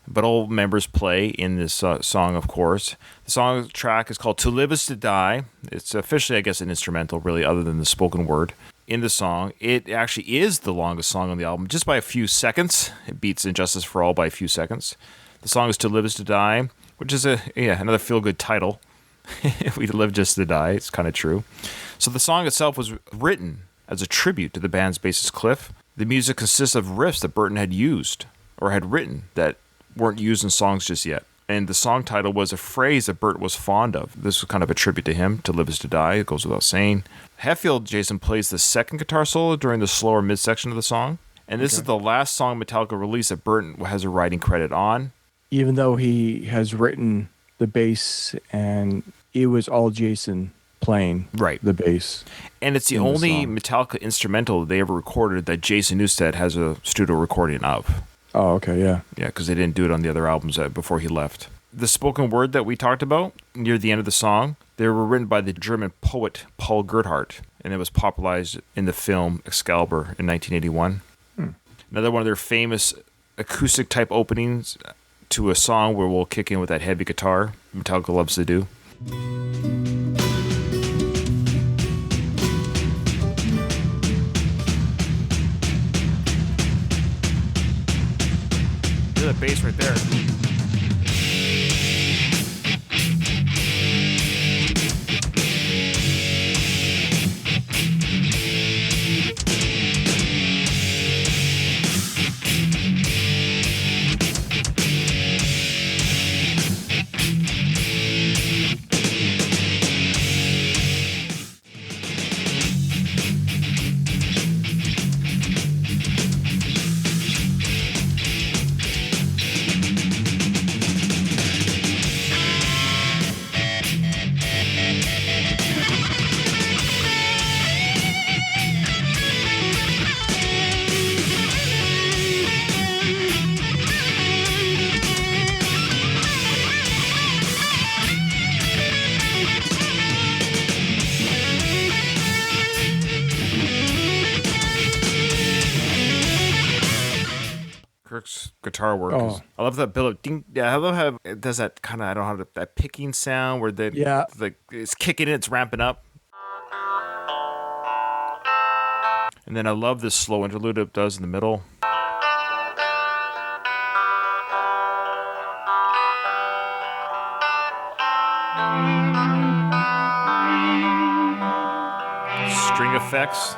S2: But all members play in this song, of course. The song track is called "To Live Is to Die." It's officially, I guess, an instrumental, really, other than the spoken word in the song. It actually is the longest song on the album, just by a few seconds. It beats "Injustice for All" by a few seconds. The song is "To Live Is to Die," which is another feel-good title. We live just to die. It's kind of true. So the song itself was written as a tribute to the band's bassist Cliff. The music consists of riffs that Burton had used or had written that weren't used in songs just yet. And the song title was a phrase that Burton was fond of. This was kind of a tribute to him. To live is to die. It goes without saying. Hetfield, Jason, plays the second guitar solo during the slower midsection of the song. And this is the last song Metallica released that Burton has a writing credit on.
S3: Even though he has written the bass and it was all Jason playing the bass.
S2: And it's the only Metallica instrumental they ever recorded that Jason Newsted has a studio recording of.
S3: Oh, okay, yeah.
S2: Yeah, because they didn't do it on the other albums before he left. The spoken word that we talked about near the end of the song, they were written by the German poet Paul Gerhardt, and it was popularized in the film Excalibur in 1981. Another one of their famous acoustic type openings to a song where we'll kick in with that heavy guitar Metallica loves to do. Hear that bass right there. Kirk's guitar work. I love that build up. Ding. Yeah, I love how it does that kind of, I don't know how to, that picking sound where it's kicking in, it's ramping up. And then I love this slow interlude it does in the middle. String effects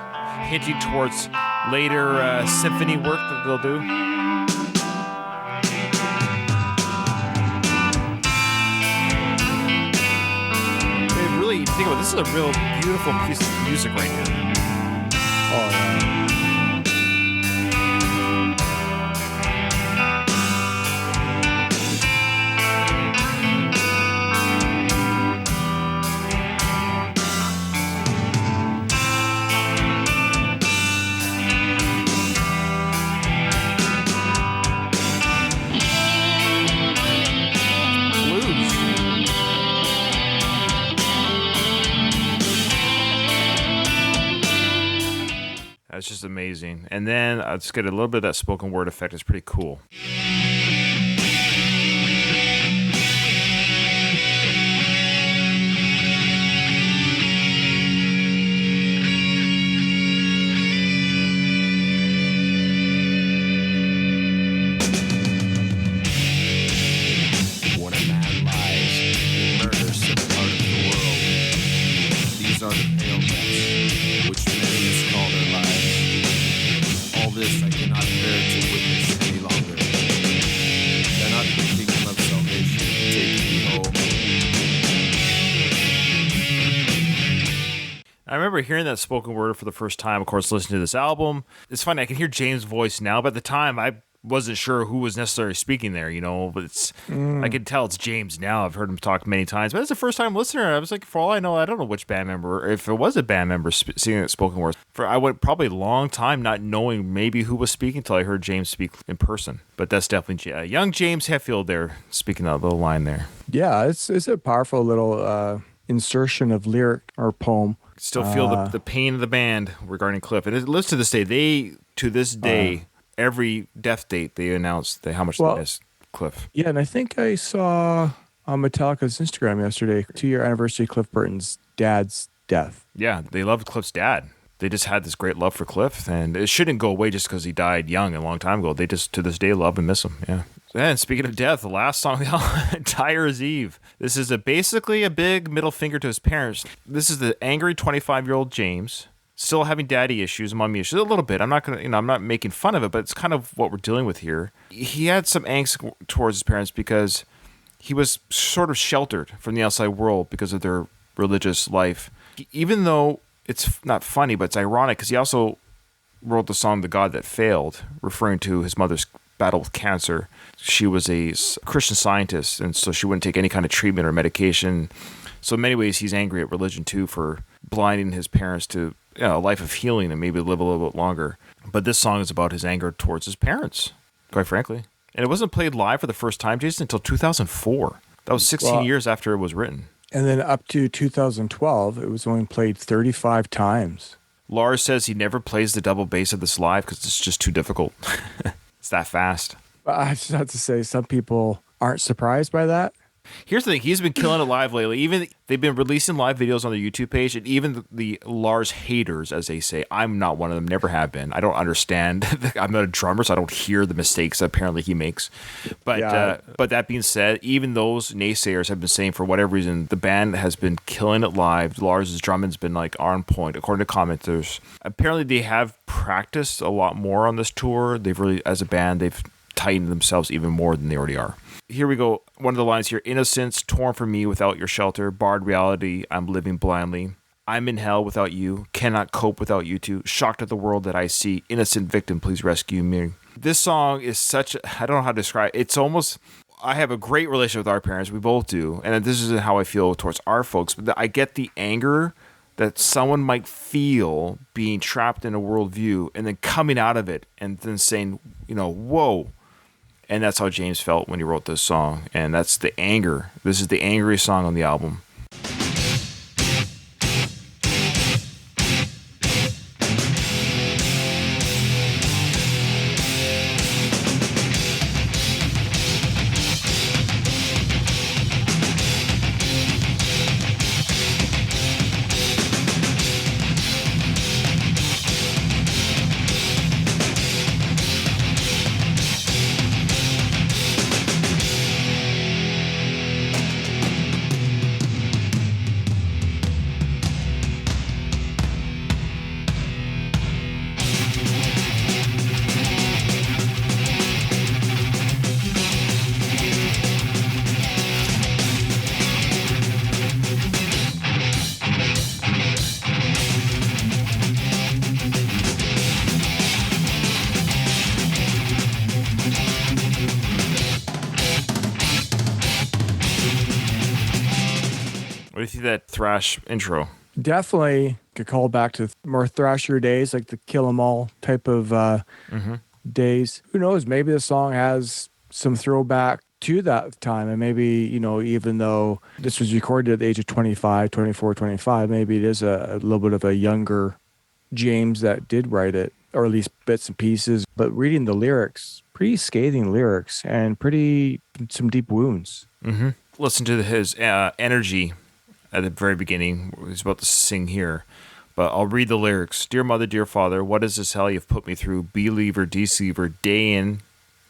S2: hinting towards later symphony work that they'll do. Think about this is a real beautiful piece of music right now.
S3: Oh yeah.
S2: It's just amazing. And then I'll just get a little bit of that spoken word effect. It's pretty cool.
S5: When a man lies, he murders some part of the world. These are the pale depths, which many miscall their lives. All this I cannot bear to witness any longer.
S2: remember hearing that spoken word for the first time, of course, listening to this album. It's funny, I can hear James' voice now, but at the time, I wasn't sure who was necessarily speaking there, but I can tell it's James now. I've heard him talk many times, but as a first-time listener, I was like, for all I know, I don't know which band member, or if it was a band member singing that spoken word. I went probably a long time not knowing maybe who was speaking until I heard James speak in person. But that's definitely young James Hetfield there speaking that little line there.
S3: Yeah, it's a powerful little insertion of lyric or poem.
S2: Still feel the pain of the band regarding Cliff, and it lives to this day. Every death date, they announced how much they miss Cliff.
S3: Yeah, and I think I saw on Metallica's Instagram yesterday, 2-year anniversary of Cliff Burton's dad's death.
S2: Yeah, they loved Cliff's dad. They just had this great love for Cliff, and it shouldn't go away just because he died young a long time ago. They just, to this day, love and miss him, yeah. And speaking of death, the last song, Tyre's Eve. This is basically a big middle finger to his parents. This is the angry 25-year-old James, still having daddy issues, mommy issues, a little bit. I'm not making fun of it, but it's kind of what we're dealing with here. He had some angst towards his parents because he was sort of sheltered from the outside world because of their religious life. Even though it's not funny, but it's ironic because he also wrote the song The God That Failed, referring to his mother's battle with cancer. She was a Christian Scientist, and so she wouldn't take any kind of treatment or medication. So in many ways, he's angry at religion too for blinding his parents to a life of healing and maybe live a little bit longer. But this song is about his anger towards his parents, quite frankly. And it wasn't played live for the first time, Jason, until 2004. That was 16 years after it was written. And
S3: then up to 2012, it was only played 35 times.
S2: Lars says he never plays the double bass of this live because it's just too difficult. It's that fast.
S3: I just have to say, some people aren't surprised by that.
S2: Here's the thing. He's been killing it live lately. Even they've been releasing live videos on their YouTube page, and even the Lars haters, as they say, I'm not one of them, never have been. I don't understand. I'm not a drummer, so I don't hear the mistakes that apparently he makes. But but that being said, even those naysayers have been saying for whatever reason, the band has been killing it live. Lars' drumming's been like on point, according to commenters. Apparently, they have practiced a lot more on this tour. They've really, as a band, they've tightened themselves even more than they already are. Here we go. One of the lines here. Innocence torn from me without your shelter. Barred reality. I'm living blindly. I'm in hell without you. Cannot cope without you two. Shocked at the world that I see. Innocent victim, please rescue me. This song is such I don't know how to describe it. It's almost, I have a great relationship with our parents. We both do. And this is how I feel towards our folks. But I get the anger that someone might feel being trapped in a worldview and then coming out of it and then saying, whoa. And that's how James felt when he wrote this song. And that's the anger. This is the angriest song on the album. What do you think of that thrash intro?
S3: Definitely could call back to more thrasher days, like the Kill 'Em All type of days. Who knows? Maybe the song has some throwback to that time. And maybe, even though this was recorded at the age of 25, 24, 25, maybe it is a little bit of a younger James that did write it, or at least bits and pieces. But reading the lyrics, pretty scathing lyrics and some deep wounds.
S2: Mm-hmm. Listen to his energy at the very beginning. He's about to sing here, but I'll read the lyrics. Dear mother, dear father, what is this hell you've put me through? Believer, deceiver, day in,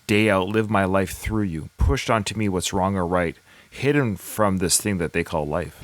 S2: day out, live my life through you. Pushed onto me what's wrong or right, hidden from this thing that they call life.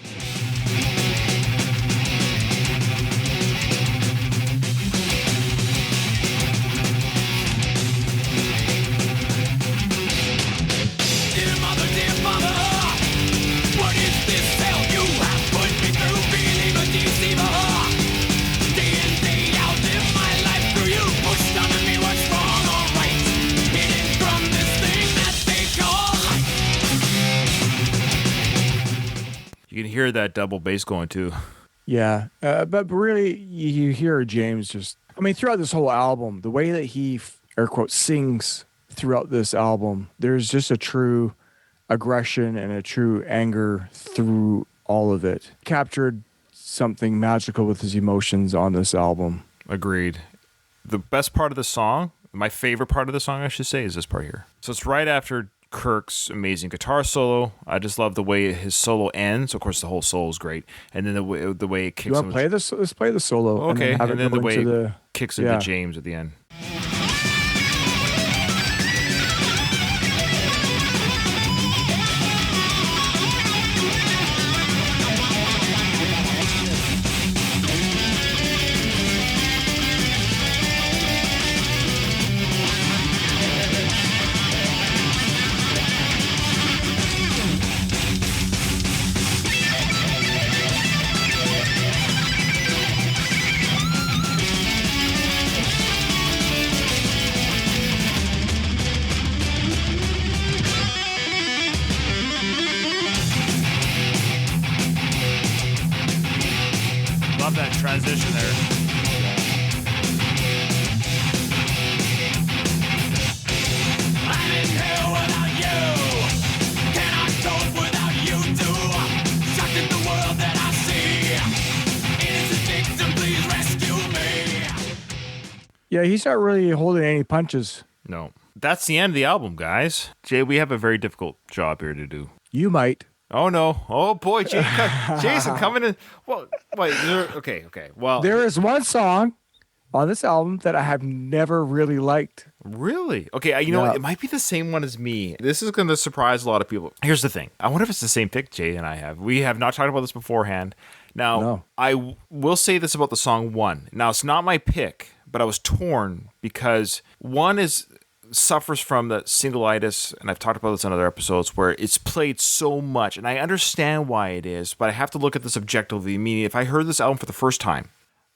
S2: hear that double bass going too.
S3: Yeah, but really, you hear James just. I mean, throughout this whole album, the way that he air quote sings throughout this album, there's just a true aggression and a true anger through all of it. Captured something magical with his emotions on this album.
S2: Agreed. The best part of the song, my favorite part of the song, I should say, is this part here. So it's right after Kirk's amazing guitar solo. I just love the way his solo ends. Of course, the whole solo is great, and then the way it kicks.
S3: You want to play this? Let's play the solo.
S2: Okay, and then the way it kicks into
S3: Yeah.
S2: James at the end. Love that transition there.
S4: I'm in hell without you. Cannot cope without you too. Shocked at the world that I see. Innocent victim, please rescue me.
S3: Yeah, he's not really holding any punches.
S2: No, that's the end of the album, guys. Jay, we have a very difficult job here to do.
S3: You might.
S2: Oh no! Oh boy, Jason coming in. Well, wait. Okay. Well,
S3: There is one song on this album that I have never really liked.
S2: really? Okay, you know what?
S3: Yeah.
S2: It might be the same one as me. This is going to surprise a lot of people. Here's the thing. I wonder if it's the same pick Jay and I have. We have not talked about this beforehand. Now,
S3: No.
S2: I will say this about the song One. Now, it's not my pick, but I was torn because One suffers from the singleitis, and I've talked about this on other episodes, where it's played so much, and I understand why it is, but I have to look at this objectively. Meaning, if I heard this album for the first time,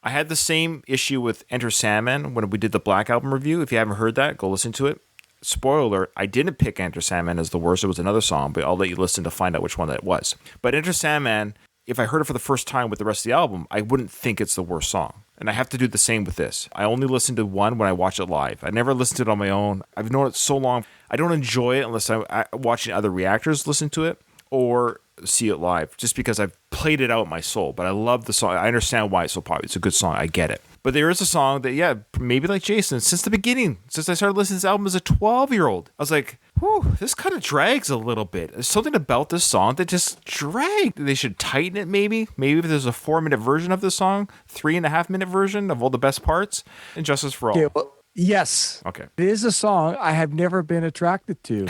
S2: I had the same issue with Enter Sandman when we did the Black Album review. If you haven't heard that, go listen to it. Spoiler alert, I didn't pick Enter Sandman as the worst. It was another song, but I'll let you listen to find out which one that was. But Enter Sandman, if I heard it for the first time with the rest of the album, I wouldn't think it's the worst song. And I have to do the same with this. I only listen to one when I watch it live. I never listen to it on my own. I've known it so long. I don't enjoy it unless I'm watching other reactors listen to it or see it live, just because I've played it out in my soul. But I love the song. I understand why it's so popular. It's a good song. I get it. But there is a song that, yeah, maybe like Jason, since the beginning, since I started listening to this album as a 12-year-old, I was like, whew, this kind of drags a little bit. There's something about this song that just dragged. They should tighten it maybe. Maybe if there's a 4-minute version of the song, 3.5-minute version of all the best parts, and Justice for All.
S3: Okay, well, yes.
S2: Okay.
S3: It is a song I have never been attracted to.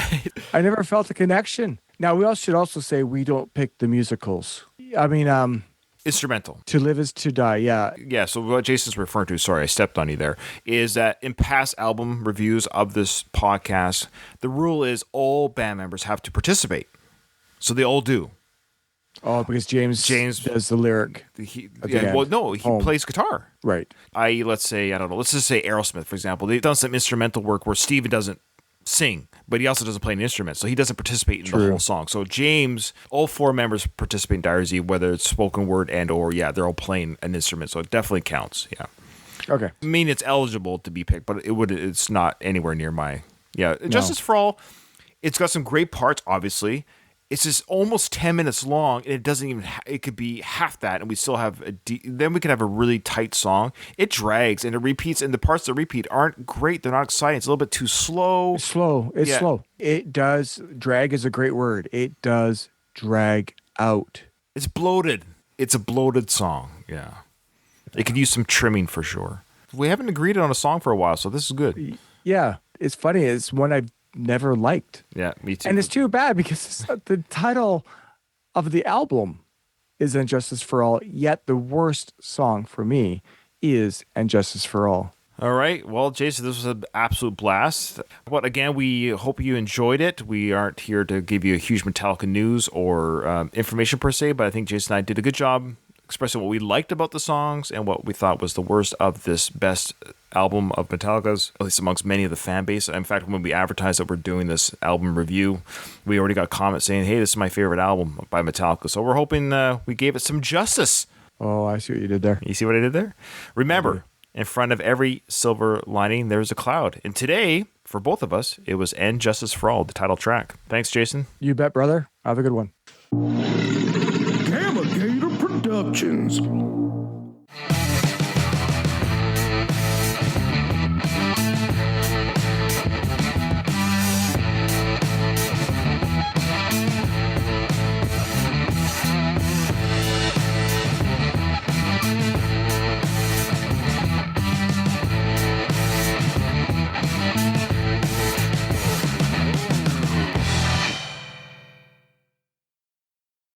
S3: I never felt a connection. Now, we all should also say we don't pick the musicals. I mean,
S2: Instrumental.
S3: To Live is to Die, yeah.
S2: Yeah, so what Jason's referring to, sorry, I stepped on you there, is that in past album reviews of this podcast, the rule is all band members have to participate. So they all do.
S3: Oh, because James does the lyric.
S2: He
S3: At the end. Home.
S2: plays guitar.
S3: Right.
S2: Let's say, I don't know, let's just say Aerosmith, for example. They've done some instrumental work where Steven doesn't sing, but he also doesn't play an instrument, so he doesn't participate in the whole song. So James, all 4 members participate in Dire Z, whether it's spoken word and or, yeah, they're all playing an instrument, so it definitely counts, yeah.
S3: Okay.
S2: I mean, it's eligible to be picked, but it's not anywhere near my, yeah. Justice for All, it's got some great parts, obviously. It's just almost 10 minutes long, and it doesn't even. It could be half that, and we still have then we could have a really tight song. It drags and it repeats, and the parts that repeat aren't great. They're not exciting. It's a little bit too slow.
S3: It's slow. It's
S2: Yeah.
S3: slow. It does. Drag is a great word. It does drag out.
S2: It's bloated. It's a bloated song. Yeah, it could use some trimming for sure. We haven't agreed on a song for a while, so this is good.
S3: Yeah. It's funny. It's one I've never liked.
S2: Yeah, me too.
S3: And it's too bad because the title of the album is And Justice for All, yet the worst song for me is And Justice for All.
S2: All right. Well, Jason, this was an absolute blast. But again, we hope you enjoyed it. We aren't here to give you a huge Metallica news or information per se, but I think Jason and I did a good job expressing what we liked about the songs and what we thought was the worst of this best album of Metallica's, at least amongst many of the fan base. In fact, when we advertised that we're doing this album review, we already got comments saying, hey, this is my favorite album by Metallica. So we're hoping we gave it some justice.
S3: Oh, I see what you did there.
S2: You see what I did there? Remember, in front of every silver lining, there's a cloud. And today, for both of us, it was End Justice for All, the title track. Thanks, Jason.
S3: You bet, brother. Have a good one.
S6: Gamma Gator Productions.